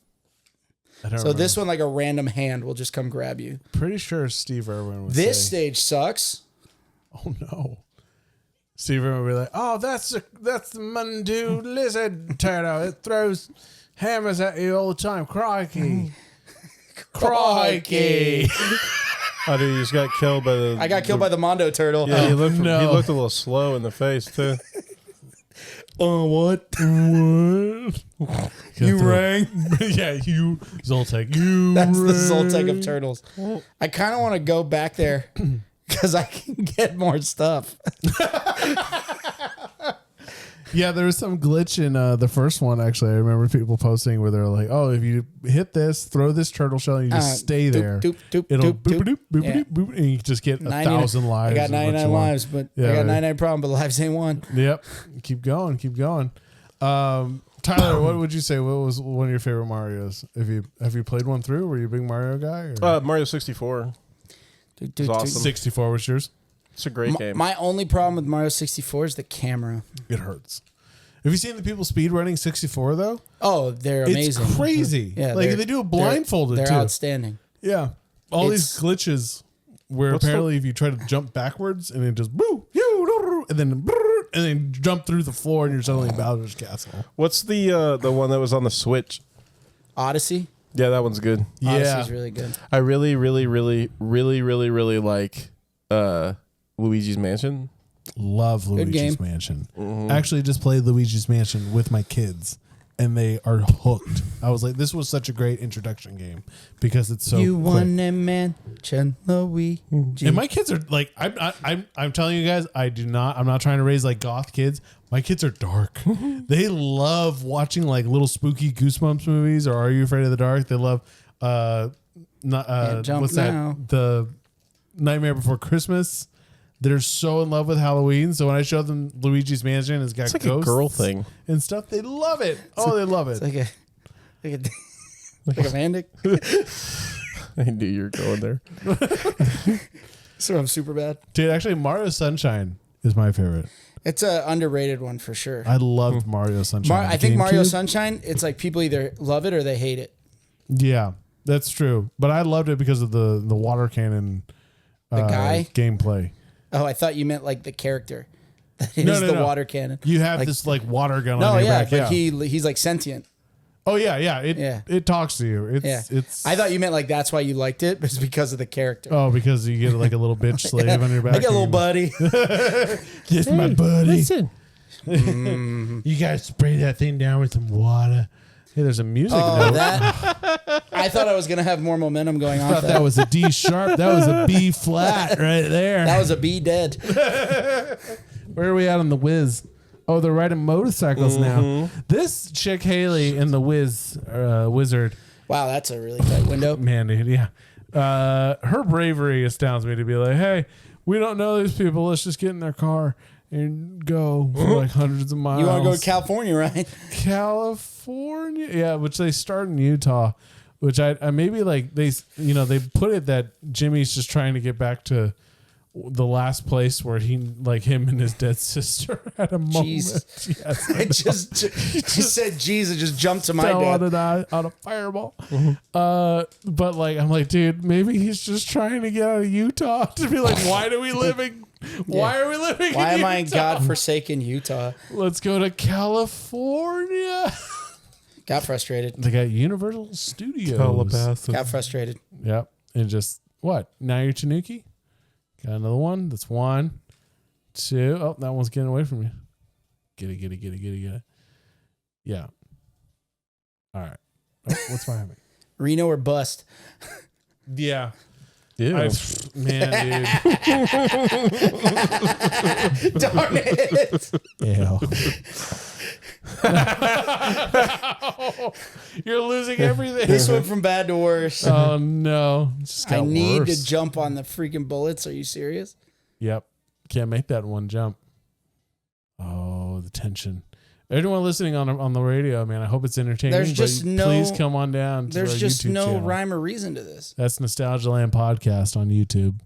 S2: I don't
S1: So
S2: remember.
S1: this one, like a random hand, will just come grab you.
S2: Pretty sure Steve Irwin would
S1: This
S2: say,
S1: stage sucks.
S2: oh no. Steve Irwin would be like, oh, that's the Mundu lizard turtle. It throws hammers at you all the time. Crikey. Crikey.
S3: Oh, dude, you just got killed by the...
S1: I got killed by the Mondo turtle.
S3: Yeah, he looked
S2: no.
S3: he looked a little slow in the face, too.
S1: Oh, what?
S2: What?
S1: You rang.
S2: Yeah, you Zoltek. You
S1: That's the
S2: rang.
S1: Zoltek of turtles. I kind of want to go back there because I can get more stuff.
S2: Yeah, there was some glitch in the first one, actually. I remember people posting where they're like, oh, if you hit this, throw this turtle shell, and you just stay there.
S1: Doop, doop,
S2: It'll
S1: doop,
S2: boop,
S1: doop.
S2: boop, boop,
S1: Yeah.
S2: boop, boop, and you just get 1,000 lives.
S1: I got
S2: is what
S1: 99
S2: you want.
S1: lives, but
S2: Yeah,
S1: I got
S2: right.
S1: 99 problems, but lives ain't one.
S2: Yep. Keep going. Keep going. Tyler, what would you say? What was one of your favorite Marios? Have you played one through? Were you a big Mario guy? Or?
S3: Mario 64.
S1: Dude,
S3: It's awesome.
S2: 64 was yours?
S3: It's a great game.
S1: My only problem with Mario 64 is the camera.
S2: It hurts. Have you seen the people speed running 64 though?
S1: Oh, they're amazing.
S2: It's crazy.
S1: Yeah,
S2: like
S1: they're-
S2: they do it blindfolded
S1: They're
S2: too.
S1: outstanding.
S2: Yeah. All these
S1: It's-
S2: glitches where
S3: What's
S2: apparently if you try to jump backwards and then just boo, and then jump through the floor and you're suddenly in Bowser's castle.
S3: What's the one that was on the Switch?
S1: Odyssey.
S3: Yeah, that one's good.
S2: Yeah.
S1: Odyssey's really good.
S3: I really like Luigi's Mansion.
S2: Love Luigi's
S1: game.
S2: Mansion. Actually, just played Luigi's Mansion with my kids, and they are hooked. I was like, this was such a great introduction game because it's so
S1: You
S2: quick.
S1: won a mansion, Luigi.
S2: And my kids are like, I'm telling you guys, I'm not trying to raise like goth kids. My kids are dark. They love watching like little spooky Goosebumps movies or Are You Afraid of the Dark? They love, what's
S1: now.
S2: that? The Nightmare Before Christmas. They're so in love with Halloween. So when I show them Luigi's Mansion, it's got
S3: It's like
S2: ghosts
S3: a girl thing.
S2: and stuff. They love it. Oh, they love it.
S1: It's like a mandic.
S3: I knew you were going there.
S1: So I'm super bad.
S2: Dude, actually, Mario Sunshine is my favorite.
S1: It's an underrated one for sure.
S2: I loved Mario Sunshine.
S1: I think Mario
S2: GameCube.
S1: Sunshine, it's like people either love it or they hate it.
S2: Yeah, that's true. But I loved it because of the water cannon
S1: guy?
S2: gameplay.
S1: Oh, I thought you meant like the character. That is the water cannon.
S2: You have
S1: Like-
S2: this like water gun
S1: No,
S2: on your
S1: yeah,
S2: back.
S1: but
S2: Yeah.
S1: he's like sentient.
S2: Oh yeah.
S1: Yeah.
S2: It talks to you.
S1: Yeah.
S2: It's.
S1: I thought you meant like that's why you liked it, but it's because of the character.
S2: Oh, because you get like a little bitch slave on your back.
S1: I got a little buddy.
S2: Yes, my buddy.
S3: Listen.
S2: You guys spray that thing down with some water. Hey, there's a music note.
S1: That I thought I was gonna have more momentum going on.
S2: I thought that was a D sharp. That was a B flat right there.
S1: That was a B dead.
S2: Where are we at on the Wiz? Oh, they're riding motorcycles now. This chick Haley in the Wizard.
S1: Wow, that's a really tight window.
S2: Man, dude, yeah. Her bravery astounds me to be like, hey, we don't know these people. Let's just get in their car and go for like hundreds of miles.
S1: You want to go to California, right?
S2: California? Yeah, which they start in Utah, which I maybe like they put it that Jimmy's just trying to get back to the last place where him and his dead sister had a moment.
S1: Jesus.
S2: Yes,
S1: I just said Jesus just jumped to my
S2: fell
S1: dad.
S2: on a fireball. But like I'm like, dude, maybe he's just trying to get out of Utah to be like, why are we living? Why are we living?
S1: Why
S2: in
S1: am I in
S2: Utah?
S1: godforsaken Utah?
S2: Let's go to California.
S1: Got frustrated.
S2: They got Universal Studios.
S1: Got frustrated.
S2: Yep. And just what? Now you're Tanuki? Got another one. That's 1, 2. Oh, that one's getting away from you. Get it. Yeah. All right. Oh, what's behind me?
S1: Reno or bust.
S2: Yeah.
S3: Yeah.
S2: Man, dude.
S1: Darn it.
S2: Ew. You're losing everything.
S1: This went from bad to worse.
S2: Oh no. It's just
S1: I
S2: got
S1: need
S2: worse.
S1: to jump on the freaking bullets. Are you serious?
S2: Yep. Can't make that one jump. Oh, the tension. Everyone listening on the radio, man, I hope it's entertaining.
S1: There's just
S2: please come on down to
S1: There's
S2: our
S1: just
S2: YouTube
S1: no
S2: channel.
S1: rhyme or reason to this.
S2: That's Nostalgia Land Podcast on YouTube.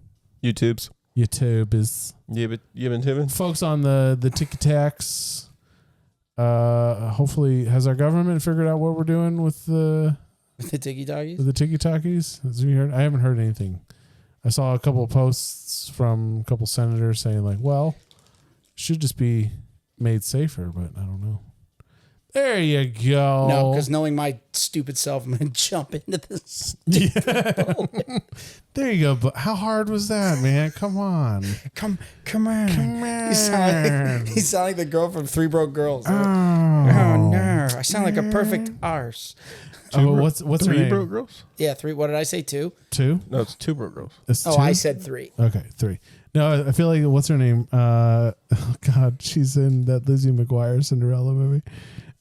S3: YouTube's.
S2: YouTube is
S3: Tibbin.
S2: folks on the Tic Tacs. Hopefully, has our government figured out what we're doing with the
S1: The Tiki Doggies?
S2: Tiki Takis? Have you heard? I haven't heard anything. I saw a couple of posts from a couple senators saying like, well, it should just be made safer, but I don't know. There you go.
S1: No, because knowing my stupid self, I'm going to jump into this.
S2: There you go. But how hard was that, man? Come on.
S1: Come on.
S2: Come on.
S1: You sound like the girl from Three Broke Girls.
S2: Oh,
S1: no. I sound like a perfect arse.
S2: Oh, what's her
S3: Three
S2: name?
S3: broke girls?
S1: Yeah, 3. What did I say? 2?
S2: 2?
S3: No, it's 2 broke girls.
S2: It's
S1: Oh,
S2: 2?
S1: I said 3.
S2: Okay, 3. No, I feel like what's her name? Oh God, she's in that Lizzie McGuire Cinderella movie.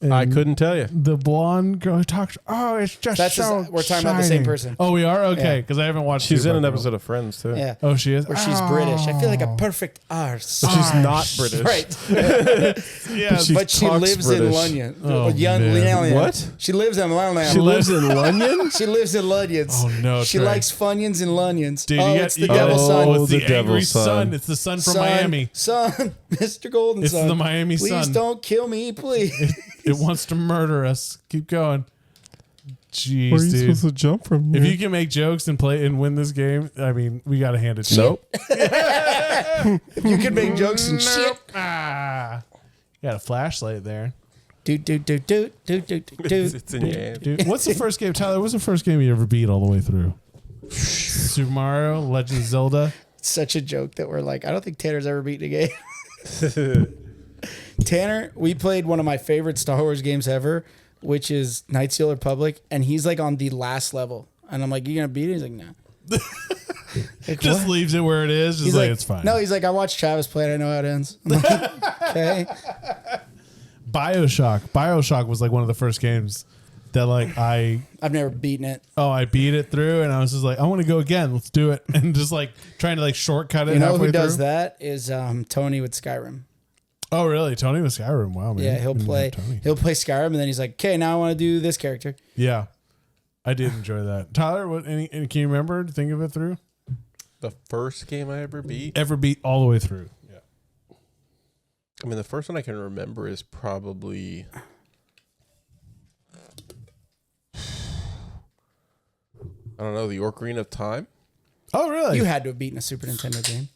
S2: And
S3: I couldn't tell you.
S2: the blonde girl who talks. Oh, it's just
S1: That's
S2: so.
S1: we're talking about the same
S2: shining."
S1: person.
S2: Oh, we are okay
S1: Yeah.
S2: because I haven't watched.
S3: She's
S2: Two
S3: in an
S2: Broke
S3: episode
S2: Girls.
S3: of Friends too.
S1: Yeah.
S2: Oh, she is.
S1: Where she's British. I feel like a perfect arse.
S3: But she's not British.
S1: Right.
S2: Yeah,
S3: She
S1: But she
S3: talks
S1: lives in
S3: British.
S1: London.
S2: Oh,
S1: Young
S2: man.
S1: London.
S3: What?
S1: She lives in London.
S3: She lives in London?
S1: She lives in Lunions.
S2: Oh, no,
S1: She
S2: Trey.
S1: likes Funyuns and Lunions.
S2: Dude,
S1: Oh,
S2: you got,
S1: it's the
S2: you
S1: devil's
S2: got,
S1: son.
S2: Oh, it's
S3: the
S2: the, angry
S3: devil's son.
S2: son. It's the son from Miami.
S1: Son, Mr. Golden
S2: It's
S1: Son.
S2: the Miami
S1: Please
S2: Sun.
S1: don't kill me, please.
S2: It wants to murder us. Keep going. Jeez,
S3: Where are you
S2: dude.
S3: supposed to jump from?
S2: If you can make jokes and play and win this game, I mean, we got to hand it to you.
S3: Nope.
S1: If you can make jokes and shit.
S2: Nope. Ah. Got a flashlight there.
S1: Do.
S3: It's in your hand.
S2: Dude, what's the first game, Tyler? What's the first game you ever beat all the way through? Super Mario, Legend of Zelda.
S1: Such a joke that we're like, I don't think Tanner's ever beaten a game. Tanner, we played one of my favorite Star Wars games ever, which is Knights of the Old Republic, and he's like on the last level. And I'm like, you gonna beat it? He's like, no. Like,
S2: Just
S1: what?
S2: leaves it where it is. Just
S1: He's
S2: like, it's fine.
S1: No, he's like, I watched Travis play it. I know how it ends. I'm like, okay.
S2: Bioshock was like one of the first games that like
S1: I've never beaten it.
S2: I beat it through and I was just like, I want to go again. Let's do it. And just like trying to like shortcut it.
S1: You know
S2: halfway
S1: who does
S2: through.
S1: that is Tony with Skyrim.
S2: Oh, really? Tony with Skyrim. Wow, man.
S1: Yeah, he'll play Skyrim, and then he's like, okay, now I want to do this character.
S2: Yeah, I did enjoy that. Tyler, what? Any can you remember? Think of it through.
S3: The first game I ever beat.
S2: Ever beat all the way through? Yeah.
S3: I mean, the first one I can remember is probably. I don't know, the Ocarina of Time.
S2: Oh, really?
S1: You had to have beaten a Super Nintendo game.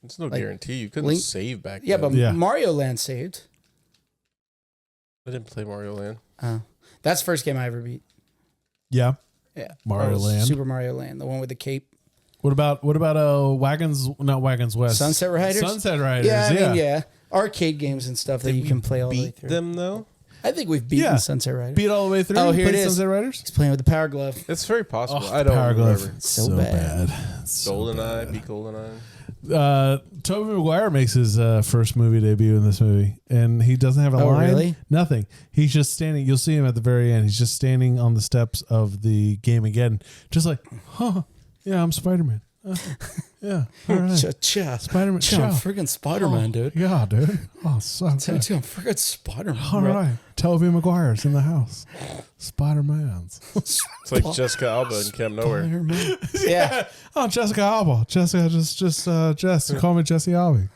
S3: It's no
S1: Like,
S3: guarantee. You couldn't
S1: Link-
S3: save back
S1: Yeah,
S3: then.
S1: but
S2: Yeah.
S1: Mario Land saved.
S3: I didn't play Mario Land.
S1: Oh, that's the first game I ever beat.
S2: Yeah.
S1: Yeah,
S2: Mario Land.
S1: Super Mario Land, the one with the cape.
S2: What about Wagons? Not Wagons West.
S1: Sunset Riders.
S2: Sunset Riders.
S1: Yeah, I mean, yeah, arcade games and stuff that you can play all the way
S3: Beat
S1: through.
S3: them though.
S1: I think we've beaten
S2: Yeah.
S1: Sunset Riders.
S2: Beat all the way through.
S1: Oh, here
S2: Played
S1: it is.
S2: Sunset Riders.
S1: He's playing with the Power Glove.
S3: It's very possible.
S2: Oh,
S3: I don't
S2: Power Glove.
S3: remember.
S1: So bad.
S2: So
S3: GoldenEye, beat GoldenEye.
S2: Tobey Maguire makes his first movie debut in this movie, and he doesn't have a
S1: Oh,
S2: line.
S1: really?
S2: Nothing. He's just standing. You'll see him at the very end. He's just standing on the steps of the game again, just like, huh? Yeah, I'm Spider-Man. Yeah, all right. Spider-Man.
S1: I'm freaking Spider-Man, dude.
S2: Yeah, dude. Oh, so
S1: I'm
S2: good.
S1: freaking Spider-Man.
S2: All
S1: bro.
S2: right, Tobey Maguire's in the house. Spider-Man's.
S3: It's like Jessica Alba in Camp Nowhere.
S1: Spider-Man. Yeah.
S2: Oh, Jessica Alba. Jessica, Jess. Call me Jesse Alba.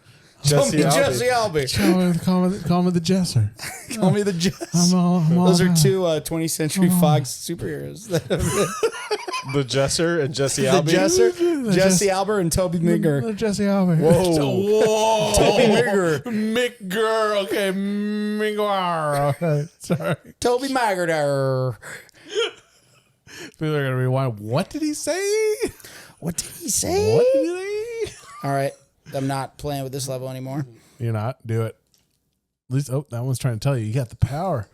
S1: Jesse
S3: Jesse
S1: Alba.
S2: Call me the Jesser.
S1: Call me the Jess.
S2: I'm all
S1: Those are
S2: about it.
S1: two 20th Century Fox superheroes.
S3: The Jesser and Jesse
S1: The
S3: Alba.
S1: Jesser, Jesse Alba, and Toby Migger.
S2: Jesse Alba.
S1: Whoa. Toby Migger.
S2: Migger. Okay. Migger. Okay. Sorry.
S1: Toby Migger.
S2: People are going to rewind. What did he say?
S1: What did he say?
S2: What did he say?
S1: All right. I'm not playing with this level anymore.
S2: You're not. Do it. At least, that one's trying to tell you. You got the power.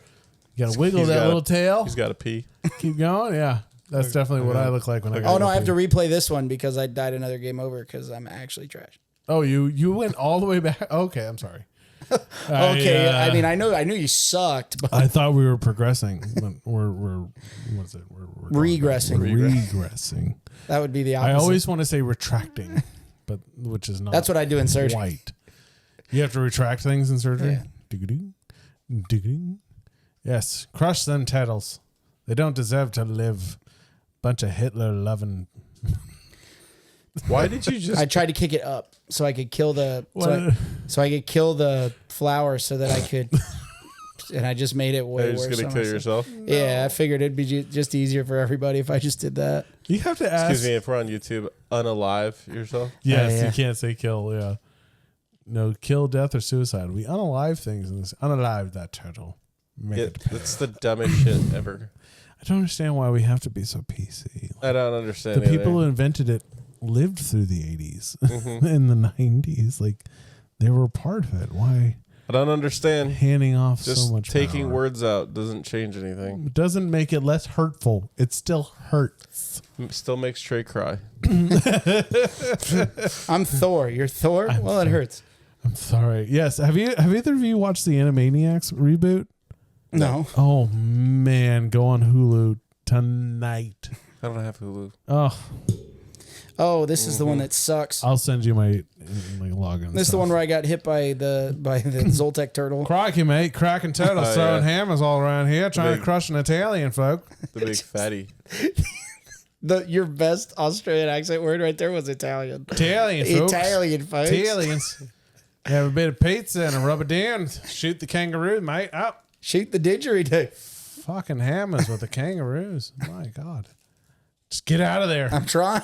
S2: You got to wiggle
S3: He's
S2: that
S3: got
S2: little
S3: a-
S2: tail.
S3: He's got to pee.
S2: Keep going. Yeah. That's definitely what I look like when I go.
S1: Oh, no. I have to replay this one because I died another game over because I'm actually trash.
S2: Oh, you went all the way back. Okay. I'm sorry.
S1: Okay. I mean, I knew you sucked, but
S2: I thought we were progressing. But we're what is it? We're
S1: Regressing.
S2: Regressing.
S1: that would be the
S2: I
S1: opposite.
S2: always want to say retracting, but which is not.
S1: That's what I do in surgery.
S2: White. You have to retract things in surgery.
S1: Yeah.
S2: Doo-doo, doo-doo. Yes, crush them tattles. They don't deserve to live. Bunch of Hitler loving.
S3: Why did you just?
S1: I tried to kick it up so I could kill the so I could kill the flower so that I could, and I just made it way
S3: You're
S1: worse.
S3: just gonna
S1: on
S3: kill
S1: myself.
S3: yourself.
S1: Yeah, I figured it'd be just easier for everybody if I just did that.
S2: You have to ask.
S3: Excuse me, if we're on YouTube, unalive yourself.
S2: Yes,
S1: Yeah.
S2: you can't say kill. Yeah. No, kill, death, or suicide. We unalive things in this. Unalive that turtle. Make it.
S3: That's the dumbest shit ever.
S2: I don't understand why we have to be so PC.
S3: I don't understand.
S2: The people who invented it lived through the 80s and the 90s. Like, they were part of it. Why
S3: I don't understand.
S2: handing off
S3: Just
S2: so much
S3: taking
S2: power?
S3: words out doesn't change anything.
S2: It doesn't make it less hurtful. It still hurts.
S3: Still makes Trey cry.
S1: I'm Thor. You're Thor. Well, it hurts.
S2: I'm sorry. Yes. Have either of you watched the Animaniacs reboot?
S1: No.
S2: Oh man, go on Hulu tonight.
S3: I don't have Hulu.
S2: Oh,
S1: This is the one that sucks.
S2: I'll send you my login.
S1: This is the one where I got hit by the Zoltek turtle.
S2: Crikey, mate, cracking turtles
S3: Oh,
S2: throwing
S3: yeah.
S2: hammers all around here, trying to
S3: Big-
S2: crush an Italian folk.
S3: The big fatty.
S1: Your best Australian accent word right there was Italian.
S2: Italian folks.
S1: Italian, folks.
S2: Italians. Have a bit of pizza and a rubber down. Shoot the kangaroo, mate. Up.
S1: Shoot the didgeridoo.
S2: Fucking hammers with the kangaroos. My God. Just get out of there.
S1: I'm trying.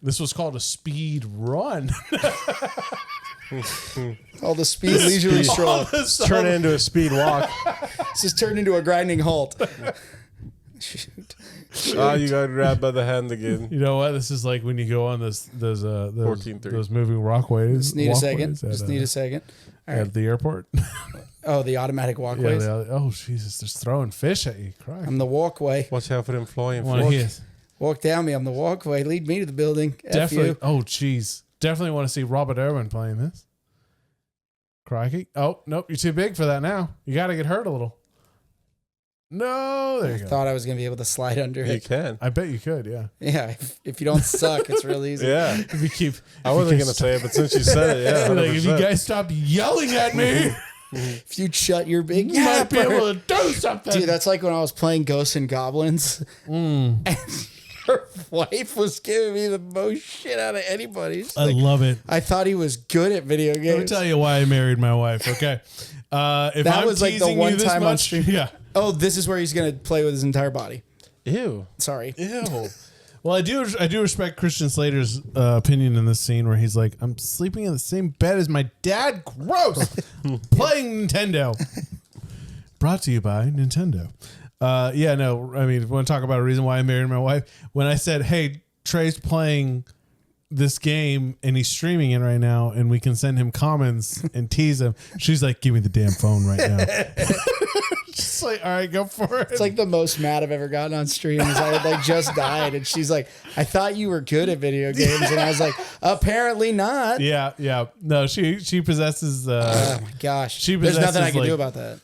S2: This was called a speed run.
S1: All the speed leisurely stroll.
S3: Turn it into a speed walk.
S1: This has turned into a grinding halt. Shoot.
S3: Oh, you got grabbed by the hand again.
S2: You know what? This is like when you go on those
S3: 14-3.
S2: those moving walkways.
S1: Just need a second. Just need a second. All right.
S2: At the airport.
S1: Oh, the automatic walkways.
S2: Oh, Jesus! Just throwing fish at you. Christ.
S1: I'm the walkway.
S3: Watch out for them flying
S2: Yes.
S1: Walk down me. I'm the walkway. Lead me to the building.
S2: Definitely.
S1: F you.
S2: Oh, jeez. Definitely want to see Robert Irwin playing this. Crikey. Oh, nope. You're too big for that now. You got to get hurt a little. No. There
S1: I
S2: you go.
S1: thought I was going to be able to slide under
S3: You
S1: it.
S3: can.
S2: I bet you could, yeah.
S1: Yeah. If you don't suck, it's real easy.
S3: Yeah.
S2: If you keep.
S3: I wasn't going to say it, but since you said it, yeah.
S2: Like, if you
S3: 100%.
S2: guys stopped yelling at me,
S1: If you shut your big
S2: you might be
S1: yapper.
S2: able to do something.
S1: Dude, that's like when I was playing Ghosts and Goblins. And her wife was giving me the most shit out of anybody. She's
S2: I
S1: like,
S2: love it.
S1: I thought he was good at video
S2: Let me
S1: games.
S2: tell you why I married my wife, okay? If
S1: That
S2: I'm
S1: was like the
S2: teasing
S1: one
S2: you this
S1: time on
S2: much,
S1: stream.
S2: yeah.
S1: Oh, this is where he's going to play with his entire body.
S3: Ew.
S1: Sorry.
S2: Ew. Well, I do respect Christian Slater's opinion in this scene where he's like, I'm sleeping in the same bed as my dad. Gross. Playing Nintendo. Brought to you by Nintendo. Yeah, no, I mean, want to talk about a reason why I married my wife? When I said, hey, Trey's playing this game and he's streaming it right now and we can send him comments and tease him, she's like, give me the damn phone right now. Just like, all right, go for it.
S1: It's like the most mad I've ever gotten on stream is I had like just died and she's like, I thought you were good at video games. And I was like, apparently not.
S2: Yeah. No, she possesses.
S1: Oh my gosh.
S2: She
S1: There's
S2: possesses,
S1: nothing I can
S2: like,
S1: do about that.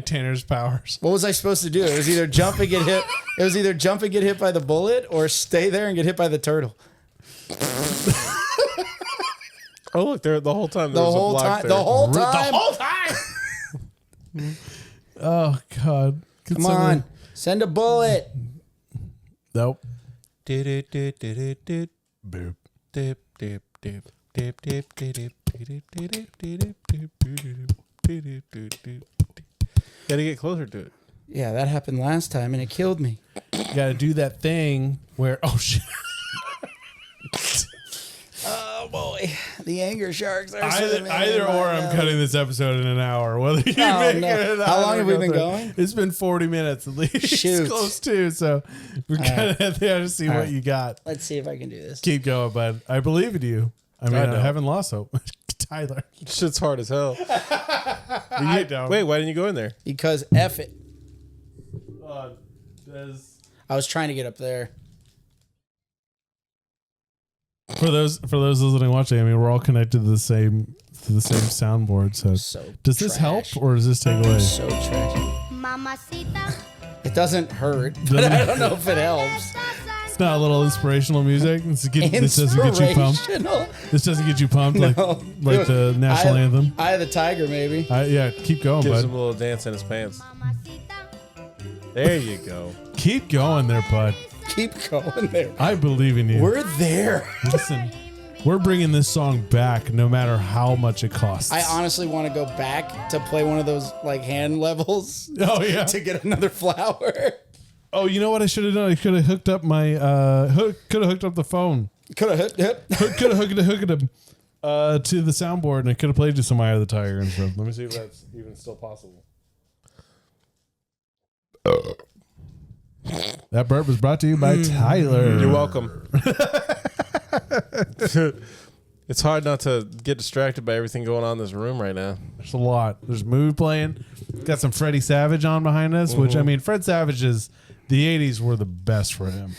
S2: Tanner's powers.
S1: What was I supposed to do? It was either jump and get hit. It was either jump and get hit by the bullet or stay there and get hit by the turtle.
S3: Oh, look, there the whole time.
S1: The whole time. The whole time.
S2: Oh God!
S1: Come on. Send a bullet.
S2: Nope.
S3: Boop. Gotta get closer to it.
S1: Yeah, that happened last time and it killed me.
S2: Got to do that thing where. Oh shit!
S1: Oh boy, the anger sharks are
S2: Either or, I'm cutting this episode in an hour. Whether you make
S1: no.
S2: it. Or not,
S1: How long have we
S2: go
S1: been
S2: through.
S1: going?
S2: It's been 40 minutes at least.
S1: Shoot.
S2: Close to. So we're gonna have to see what you got.
S1: Let's see if I can do this.
S2: Keep going, bud. I believe in you. I mean,
S3: I know.
S2: I haven't lost hope. Tyler.
S3: Shit's hard as hell.
S2: I don't.
S3: Wait, why didn't you go in there?
S1: Because F it.
S2: Does
S1: I was trying to get up there.
S2: For those listening and watching, I mean, we're all connected to the same soundboard. So,
S1: So
S2: does this help
S1: trash.
S2: or does this take away?
S1: So trash.
S4: Mamacita.
S1: It doesn't hurt, but I don't know if it helps.
S2: It's not a little inspirational music. This doesn't get you pumped.
S1: Inspirational.
S2: This doesn't get you pumped like
S1: No.
S2: the national anthem.
S1: Eye of the Tiger, maybe.
S2: Yeah, keep going,
S3: Gives him
S2: bud.
S3: a little dance in his pants.
S4: Mamacita.
S3: There you go.
S2: Keep going there, bud.
S1: Keep going there.
S2: I believe in you.
S1: We're there.
S2: Listen, we're bringing this song back, no matter how much it costs.
S1: I honestly want to go back to play one of those like hand levels
S2: Oh yeah.
S1: to get another flower.
S2: Oh, you know what I should have done? I could have hooked up my could have hooked up the phone.
S1: Could have hit.
S2: Could have hooked it to the soundboard, and I could have played you some Eye of the Tiger and stuff. Let me see if that's even still possible. That burp was brought to you by Tyler.
S3: You're welcome. It's hard not to get distracted by everything going on in this room right now.
S2: There's a lot. There's movie playing. Got some Freddie Savage on behind us, which I mean, Fred Savage is the '80s were the best for him.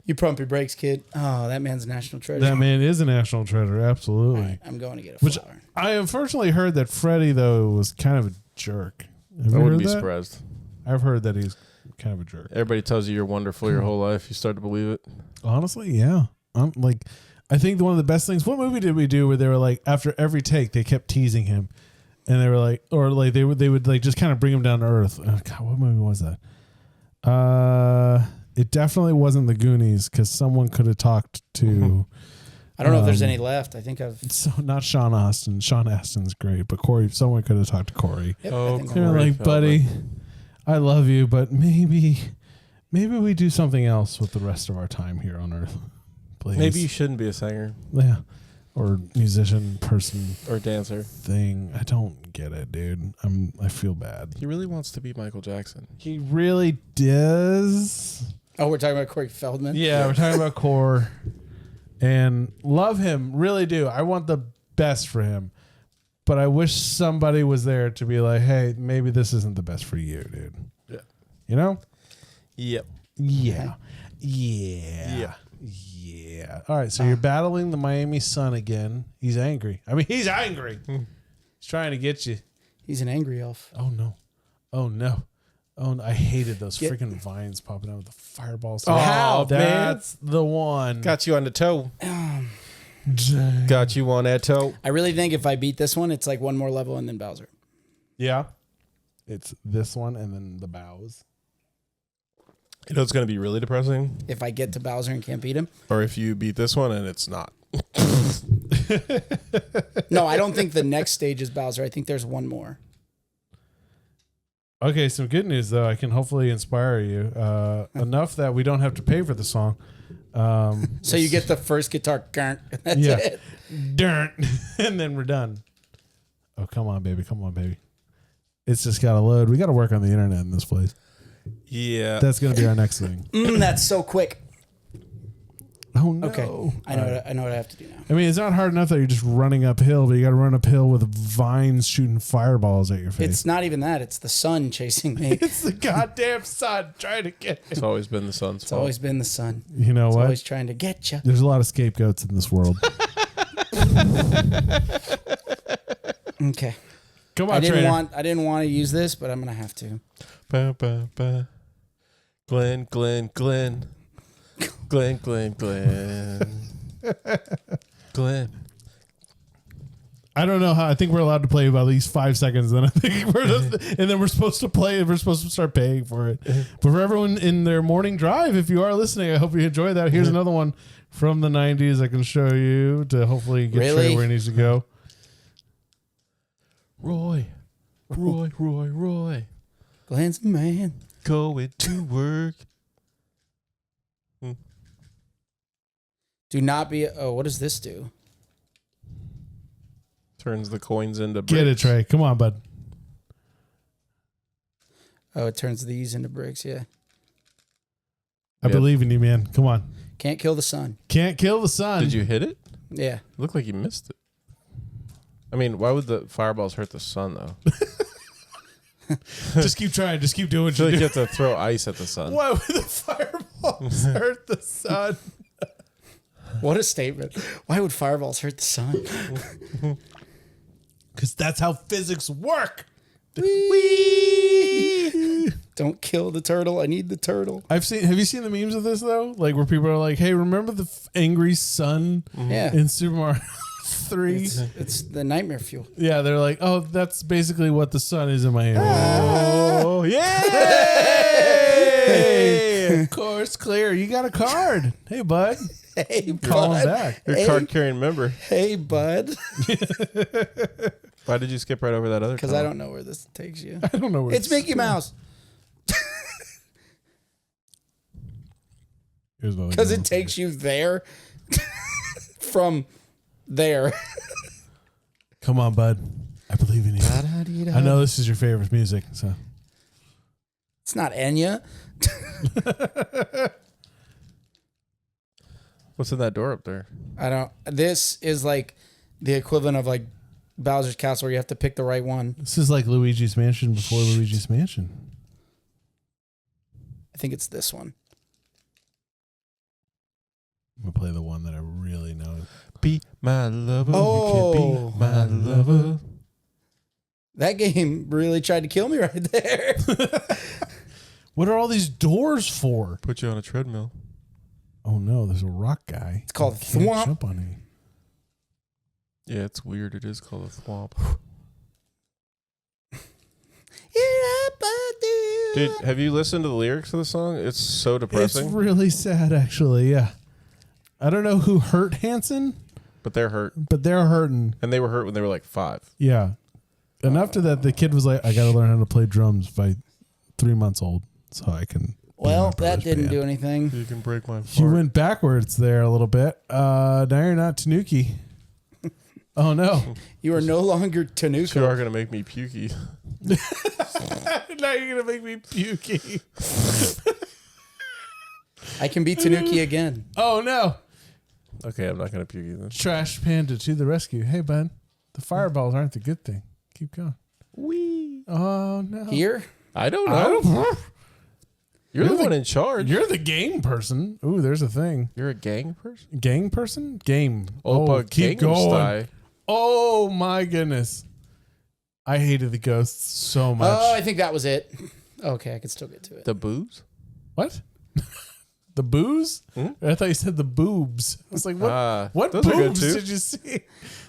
S1: You pump your brakes, kid. Oh, that man's a national treasure.
S2: That man is a national treasure, absolutely.
S1: All right, I'm going to get a
S2: Which
S1: flower.
S2: I unfortunately heard that Freddie though was kind of a jerk. Have you
S3: I
S2: heard
S3: wouldn't be
S2: that?
S3: surprised.
S2: I've heard that he's kind of a jerk.
S3: Everybody tells you you're wonderful your whole life. You start to believe it.
S2: Honestly, yeah. I'm like, I think one of the best things. What movie did we do where they were like, after every take, they kept teasing him, and they were like, or like they would like just kind of bring him down to earth. Oh, God, what movie was that? It definitely wasn't The Goonies because someone could have talked to.
S1: I don't know if there's any left. I think I've.
S2: So not Sean Astin. Sean Astin's great, but Corey. Someone could have talked to Corey.
S1: Yep,
S3: Oh,
S1: I think
S2: They were
S3: Corey
S2: like, buddy, I love you, but maybe we do something else with the rest of our time here on Earth. Please.
S3: Maybe you shouldn't be a singer.
S2: Yeah. or musician person
S3: Or dancer.
S2: thing. I don't get it, dude. I feel bad.
S3: He really wants to be Michael Jackson.
S2: He really does.
S1: Oh, we're talking about Corey Feldman?
S2: Yeah, we're talking about Core. And love him, really do. I want the best for him. But I wish somebody was there to be like, hey, maybe this isn't the best for you, dude.
S3: Yeah.
S2: You know?
S3: Yep.
S2: Yeah.
S3: Yeah.
S2: Yeah. All right, so you're battling the Miami Sun again. He's angry. I mean, he's angry. He's trying to get you.
S1: He's an angry elf.
S2: Oh, no. Oh, no. Oh, no. I hated those
S1: Get-
S2: freaking vines popping out with the fireballs.
S3: Oh, man.
S2: That's the one.
S3: Got you on the toe.
S2: Dang.
S3: Got you on that toe.
S1: I really think if I beat this one, it's like one more level and then Bowser.
S2: Yeah. It's this one and then the bows.
S3: You know it's going to be really depressing?
S1: If I get to Bowser and can't beat him.
S3: Or if you beat this one and it's not.
S1: No, I don't think the next stage is Bowser. I think there's one more.
S2: Okay, some good news though. I can hopefully inspire you enough that we don't have to pay for the song.
S1: So you get the first guitar. And that's
S2: Yeah.
S1: it.
S2: And then we're done. Oh, come on, baby. Come on, baby. It's just got to load. We got to work on the internet in this place.
S3: Yeah.
S2: That's going to be our next thing.
S1: That's so quick.
S2: Oh, no.
S1: Okay. I know what I have to do now.
S2: I mean, it's not hard enough that you're just running uphill, but you got to run uphill with vines shooting fireballs at your face.
S1: It's not even that. It's the sun chasing me.
S2: It's the goddamn sun trying to get you.
S3: It's always been the sun's
S1: It's
S3: fault.
S1: always been the sun.
S2: You know
S1: It's
S2: what?
S1: always trying to get you.
S2: There's a lot of scapegoats in this world.
S1: Okay.
S2: Come on,
S1: I didn't
S2: Trainer.
S1: want to use this, but I'm gonna have to.
S3: Ba, ba, ba. Glenn. Glenn.
S2: I don't know how. I think we're allowed to play about at least 5 seconds. Then I think we're just, and then we're supposed to play. We're supposed to start paying for it. But for everyone in their morning drive, if you are listening, I hope you enjoy that. Here's another one from the '90s. I can show you to hopefully get
S1: Really?
S2: Trey where he needs to go.
S3: Roy.
S1: Glenn's the man.
S3: Going to work.
S1: Do not be. Oh, what does this do?
S3: Turns the coins into bricks.
S2: Get it, Trey. Come on, bud.
S1: Oh, it turns these into bricks. Yeah.
S2: I
S3: Yep.
S2: believe in you, man. Come on.
S1: Can't kill the sun.
S2: Can't kill the sun.
S3: Did you hit it?
S1: Yeah.
S3: It looked like you missed it. I mean, why would the fireballs hurt the sun, though?
S2: Just keep trying. Just keep doing
S3: I
S2: what
S3: feel
S2: you
S3: like
S2: do.
S3: you have to throw ice at the sun.
S2: Why would the fireballs hurt the sun?
S1: What a statement. Why would fireballs hurt the sun?
S2: Because that's how physics work.
S1: Don't kill the turtle. I need the turtle.
S2: Have you seen the memes of this though? Like where people are like, "Hey, remember the angry sun
S1: Yeah.
S2: in Super Mario 3?"
S1: It's the nightmare fuel.
S2: Yeah, they're like, "Oh, that's basically what the sun is in Miami."
S3: Oh, yeah!
S2: Hey, of course, clear. You got a card. Hey, bud.
S1: Hey,
S2: Call him
S1: bud.
S2: back.
S3: You're a
S1: Hey.
S3: card carrying member.
S1: Hey, bud.
S3: Why did you skip right over that other
S1: Because
S3: tunnel?
S1: I don't know where this takes you.
S2: I don't know where
S1: It's Mickey Mouse. Because it takes you there from there.
S2: Come on, bud. I believe in you. I know this is your favorite music, so
S1: It's not Enya.
S3: What's in that door up there?
S1: I don't. This is like the equivalent of like Bowser's Castle, where you have to pick the right one.
S2: this is like Luigi's Mansion before Luigi's Mansion.
S1: I think it's this one.
S2: I'm gonna play the one that I really know.
S3: Be my lover.
S1: Oh.
S3: You can be my lover.
S1: That game really tried to kill me right there.
S2: What are all these doors for?
S3: Put you on a treadmill.
S2: Oh no, there's a rock guy.
S1: It's called
S2: Can't
S1: Thwomp.
S2: jump on me.
S3: Yeah, it's weird. It is called a thwomp. Dude, have you listened to the lyrics of the song? It's so depressing.
S2: It's really sad, actually. Yeah, I don't know who hurt Hanson,
S3: But they're hurt.
S2: but they're hurting.
S3: And they were hurt when they were like 5.
S2: Yeah, enough to that the kid was like, "I got to learn how to play drums by 3 months old, so I can." be in my
S1: Well, that
S2: brother's
S1: didn't
S2: band."
S1: do anything.
S3: You can break my
S2: You
S3: heart.
S2: went backwards there a little bit. Now you're not Tanuki. Oh no!
S1: You are no longer
S3: You
S1: Tanuka.
S3: are gonna make me pukey.
S2: Now you're gonna make me pukey.
S1: I can be Tanuki again.
S2: Oh no!
S3: Okay, I'm not gonna puke you then.
S2: Trash Panda to the rescue. Hey, bud. The fireballs aren't the good thing. Keep going.
S3: Wee.
S2: Oh no!
S1: Here?
S3: I don't know. You're the one in charge.
S2: You're the game person. Ooh, there's a thing.
S3: You're a gang person.
S2: Gang person? Game.
S3: Opa
S2: keep
S3: Gangnam
S2: going.
S3: Style.
S2: Oh my goodness. I hated the ghosts so much.
S1: Oh, I think that was it. Okay, I can still get to it.
S3: The boobs.
S2: What? The booze? I thought you said the boobs. I was like, what
S3: those are good
S2: boobs
S3: too.
S2: did you see?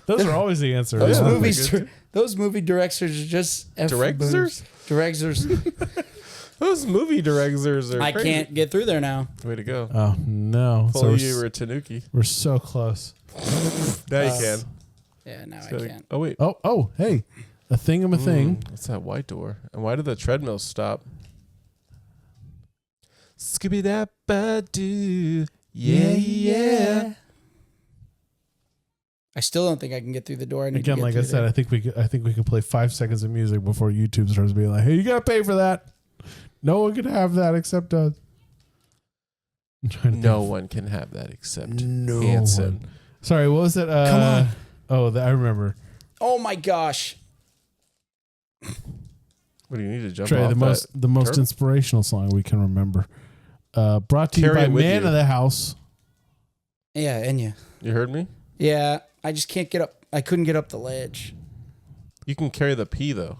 S2: Those are always the answer.
S1: Those
S3: Yeah.
S1: movies,
S3: Good.
S1: those movie directors are just F for
S3: Directors?
S1: boobs. Directors.
S3: Those movie directors are
S1: I
S3: crazy.
S1: can't get through there now.
S3: Way to go.
S2: Oh no!
S3: If
S2: So
S3: only you were a Tanuki.
S2: we're so close.
S3: Now you can.
S1: Yeah, now I
S3: Gotta-
S1: can't.
S3: Oh wait.
S2: Oh, hey, a thing.
S3: What's that white door? And why did the treadmill stop? Skibby that doo. Yeah.
S1: I still don't think I can get through the door. I need to
S2: Again,
S1: get
S2: like I
S1: through
S2: said,
S1: there.
S2: I think we can play 5 seconds of music before YouTube starts being like, "Hey, you gotta pay for that. No one can have that except us." I'm trying to
S3: No
S2: think.
S3: one can have that except
S2: No
S3: Hanson.
S2: one. Sorry, what was that?
S1: Come on.
S2: Oh, I remember.
S1: Oh my gosh.
S3: What do you need to jump
S2: Trey,
S3: off
S2: the most
S3: turtle?
S2: inspirational song we can remember. Brought to you
S3: Carry
S2: by
S3: it with
S2: Man
S3: you.
S2: of the House.
S1: Yeah, Enya.
S3: You heard me?
S1: Yeah, I just can't get up. I couldn't get up the ledge.
S3: You can carry the P though.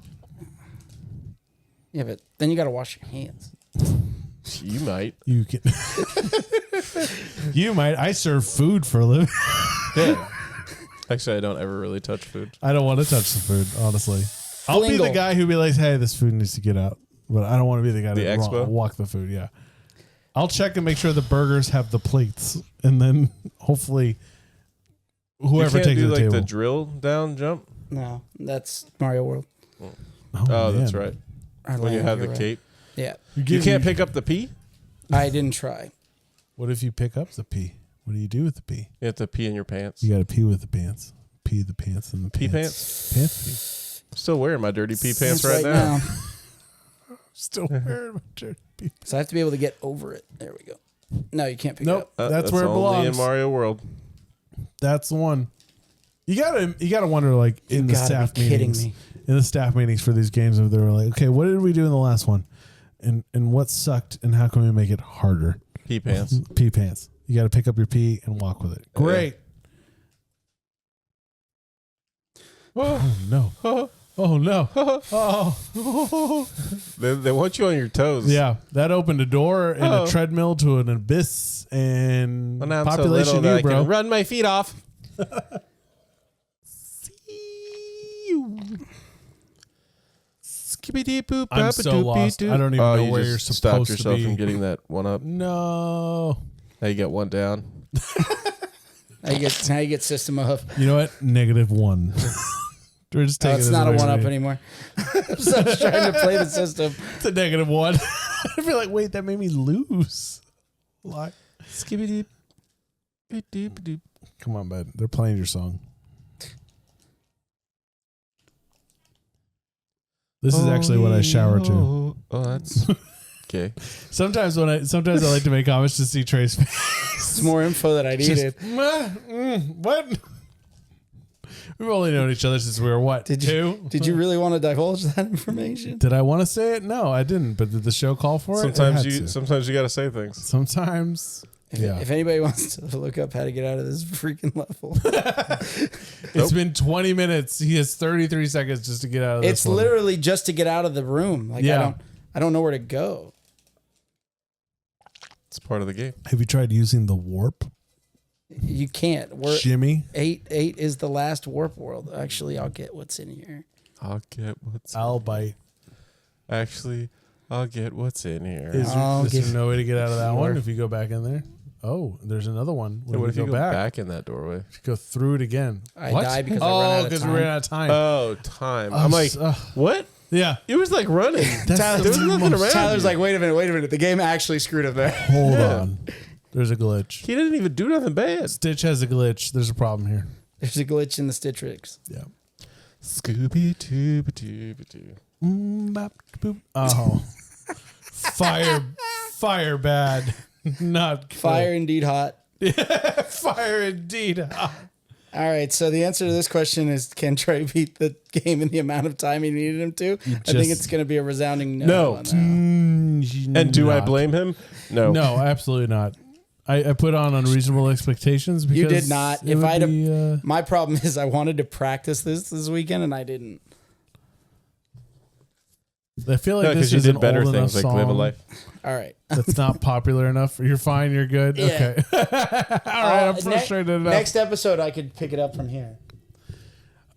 S1: Yeah, but then you got to wash your hands.
S3: You might.
S2: You can. You might. I serve food for a living.
S3: Yeah. Actually, I don't ever really touch food.
S2: I don't want to touch the food, honestly. I'll be the
S1: Flingle.
S2: guy who be like, "Hey, this food needs to get out," but I don't want to be the guy
S3: The
S2: to
S3: expo?
S2: walk the food. Yeah, I'll check and make sure the burgers have the plates, and then hopefully whoever
S3: you can't
S2: takes
S3: do
S2: the
S3: like
S2: table.
S3: the drill down jump.
S1: No, that's Mario World.
S3: Oh, that's
S2: man.
S3: right.
S1: Or
S3: When you
S1: land,
S3: have the
S1: you're right.
S3: cape,
S1: Yeah,
S3: you can't pick up the P.
S1: I didn't try.
S2: What if you pick up the pee? What do you do with the pee?
S3: You have to pee in your pants.
S2: You got to pee with the pants. Pee the pants and the
S3: Pee
S2: pants. Pants pee.
S3: I'm still wearing my dirty pee pants
S1: That's
S3: right now.
S2: Still wearing my dirty pee.
S1: So I have to be able to get over it. There we go. No, you can't pick
S2: Nope.
S1: it up.
S2: That's where it
S3: only
S2: belongs.
S3: in Mario World.
S2: That's the one. You gotta wonder, like, in the
S1: gotta
S2: staff
S1: be kidding
S2: meetings.
S1: me.
S2: In the staff meetings for these games, they were like, "Okay, what did we do in the last one, and what sucked, and how can we make it harder?"
S3: Pee pants.
S2: Pee pants. You got to pick up your pee and walk with it. Great. Oh no. Oh no. Oh.
S3: They want you on your toes.
S2: Yeah, that opened a door and
S3: Oh.
S2: a treadmill to an abyss and
S3: Well, now I'm so
S2: population
S3: little that
S2: you,
S3: I
S2: bro.
S3: can run my feet off.
S2: I'm so lost. I don't even know
S3: you
S2: where
S3: just
S2: you're
S3: stopped
S2: supposed to
S3: yourself
S2: be.
S3: from getting that one up.
S2: No.
S3: Now you get one down.
S1: Now you get system of.
S2: You know what? -1. We're just
S1: Oh,
S2: taking
S1: it's
S2: this
S1: not a
S2: away
S1: one
S2: from
S1: up
S2: you.
S1: anymore. So I was trying to play the system.
S2: It's a -1. I feel like, wait, that made me lose. Like,
S3: Skibby doop.
S2: come on, bud. They're playing your song. This is actually what I shower to.
S3: Oh, that's okay.
S2: Sometimes I like to make comments to see Trey's face.
S1: It's more info that I needed.
S2: What? We've only known each other since we were what?
S1: Did
S2: 2?
S1: Did you really want to divulge that information?
S2: Did I want to say it? No, I didn't. But did the show call for it? It had to.
S3: Sometimes you got to say things.
S2: Sometimes. Yeah.
S1: If anybody wants to look up how to get out of this freaking level,
S2: It's been 20 minutes. He has 33 seconds just to get out of this
S1: it's
S2: one.
S1: literally just to get out of the room. Like
S2: Yeah.
S1: I don't know where to go.
S3: It's part of the game.
S2: Have you tried using the warp?
S1: You can't. We're
S2: Jimmy?
S1: 8 is the last warp world. Actually, I'll get what's in here.
S3: I'll get what's
S2: I'll bite.
S3: actually. I'll get what's in here.
S2: Is
S1: I'll
S2: there
S1: give-
S2: no way to get out of that one
S1: Sure.
S2: if you go back in there? Oh, there's another one.
S3: What if you go
S2: back?
S3: back in that doorway?
S2: Go through it again.
S1: I
S2: What?
S1: die because I ran out of
S2: because we
S1: time.
S2: ran out of time.
S3: Oh, time. I'm like, what?
S2: yeah.
S3: It was like running.
S2: That's
S3: There was
S2: the
S3: nothing
S2: most-
S3: around.
S1: Tyler's
S3: you.
S1: like, wait a minute. The game actually screwed him there.
S2: Hold
S3: Yeah.
S2: on. There's a glitch.
S3: He didn't even do nothing bad.
S2: Stitch has a glitch. There's a problem here.
S1: There's a glitch in the Stittrix.
S2: Yeah.
S3: Scooby Doo Doo Doo.
S2: Oh. Fire bad. Not good.
S1: Fire indeed hot.
S2: Fire indeed hot.
S1: All right, so the answer to this question is: can Trey beat the game in the amount of time he needed him to? I think it's going to be a resounding no.
S3: No.
S1: On that.
S3: And do I blame him? No.
S2: No, absolutely not. I put on unreasonable expectations because
S1: You did not.
S2: it
S1: If
S2: would
S1: I'd
S2: be,
S1: have, my problem is I wanted to practice this weekend and I didn't.
S2: I feel like
S3: No,
S2: this
S3: because you
S2: is
S3: did
S2: an
S3: better
S2: old enough
S3: things like live a
S2: song
S3: life.
S1: All right.
S2: that's not popular enough. You're fine. You're good.
S1: Yeah.
S2: Okay. All right. I'm frustrated enough.
S1: Next episode, I could pick it up from here.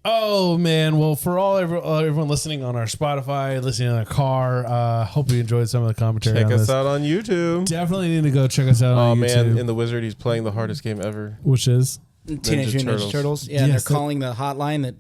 S2: Oh man! Well, for everyone listening on our Spotify, listening in their car, hope you enjoyed some of the commentary.
S3: Check
S2: on
S3: us
S2: this.
S3: out on YouTube.
S2: Definitely need to go check us out
S3: Oh
S2: on YouTube.
S3: man, in the Wizard, he's playing the hardest game ever.
S2: Which is
S1: Teenage Mutant Ninja Turtles. Yeah, and
S2: Yes,
S1: they're calling the hotline that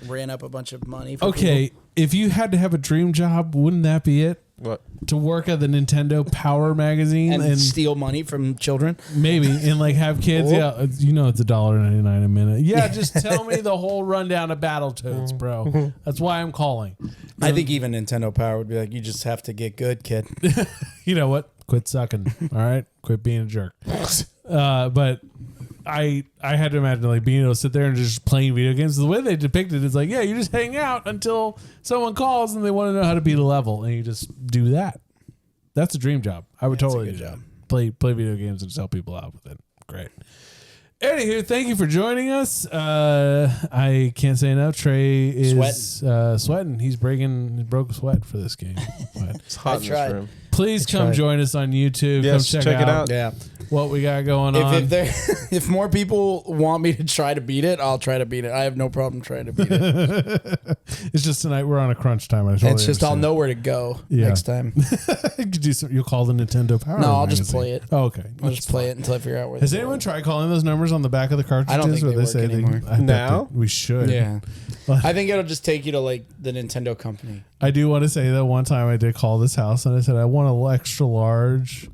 S1: ran up a bunch of money. For
S2: okay.
S1: people.
S2: If you had to have a dream job, wouldn't that be it?
S3: What?
S2: To work at the Nintendo Power magazine
S1: and steal money from children.
S2: maybe and like have kids.
S1: Oh.
S2: Yeah, you know it's $1.99 a minute. Yeah, just tell me the whole rundown of Battletoads, bro. That's why I'm calling.
S1: I think even Nintendo Power would be like, you just have to get good, kid.
S2: You know what? Quit sucking. All right, quit being a jerk. But I had to imagine like being able to sit there and just playing video games. The way they depict it is like, yeah, you just hang out until someone calls and they want to know how to beat a level, and you just do that. That's a dream job. I would totally
S1: a good
S2: do
S1: job.
S2: that. Play video games and just help people out with it. Great. Anywho, thank you for joining us. I can't say enough. Trey is sweating. He broke a sweat for this game. But
S3: It's hot in
S1: tried.
S3: this room.
S2: please come join us on YouTube.
S3: Yes,
S2: come
S3: check it out.
S1: Yeah.
S2: what we got going on.
S1: If more people want me to try to beat it, I'll try to beat it. I have no problem trying to beat it.
S2: It's just tonight we're on a crunch time. I totally
S1: It's just I'll
S2: understand.
S1: know where to go
S2: Yeah.
S1: next time.
S2: You could do you'll call the Nintendo Power.
S1: No, I'll just
S2: magazine.
S1: play it.
S2: Oh, okay.
S1: I'll just play it until I figure out where.
S2: Has
S1: they
S2: anyone
S1: go.
S2: tried calling those numbers on the back of the cartridges?
S1: I don't think
S2: where
S1: they work
S2: say
S1: anymore.
S2: I bet
S3: Now?
S2: we should.
S1: Yeah, I think it'll just take you to like the Nintendo company.
S2: I do want to say that one time I did call this house and I said I want an extra large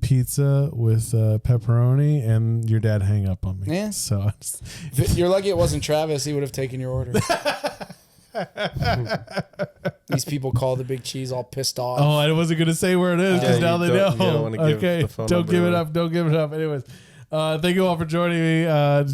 S2: pizza with pepperoni, and your dad hang up on me.
S1: Yeah.
S2: So I just,
S1: You're lucky it wasn't Travis. He would have taken your order. These people call the big cheese all pissed off.
S2: oh, I wasn't gonna say where it is because
S3: Yeah,
S2: now
S3: you
S2: they
S3: don't-
S2: know.
S3: you don't wanna give
S2: Okay,
S3: the phone
S2: don't
S3: number
S2: give it
S3: away.
S2: up. Don't give it up. Anyways. Thank you all for joining me.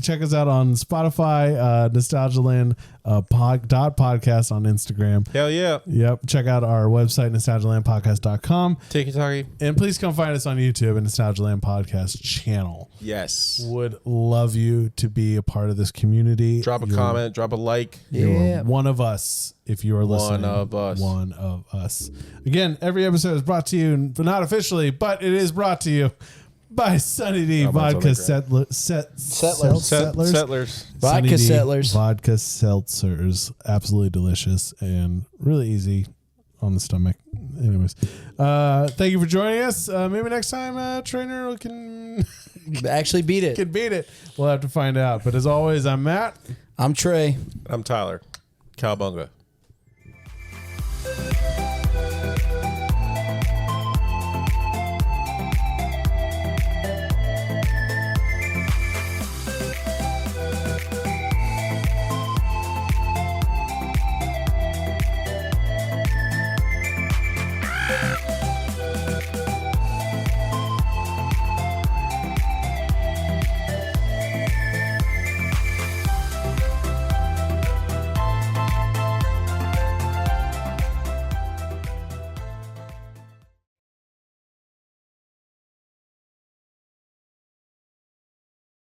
S2: Check us out on Spotify, Nostalgialand podcast on Instagram.
S3: Hell yeah.
S2: Yep. Check out our website, nostalgialandpodcast.com.
S3: Tiki-taki.
S2: And please come find us on YouTube and Nostalgialand Podcast channel.
S3: Yes.
S2: Would love you to be a part of this community.
S3: Drop a
S2: You're-
S3: comment. Drop a like.
S2: You're one of us if you are listening.
S3: One of us.
S2: One of us. Again, every episode is brought to you, but not officially, but it is brought to you by Sunny D
S3: Oh, mine's
S2: Vodka
S3: only
S2: Settlers.
S3: Settlers.
S2: Sunny
S1: Vodka
S2: D
S1: Settlers.
S2: Vodka seltzers. Absolutely delicious and really easy on the stomach. Anyways, thank you for joining us. Maybe next time, Trainer can
S1: Actually beat it.
S2: beat it. We'll have to find out. But as always, I'm Matt.
S1: I'm Trey.
S3: I'm Tyler. Cowabunga.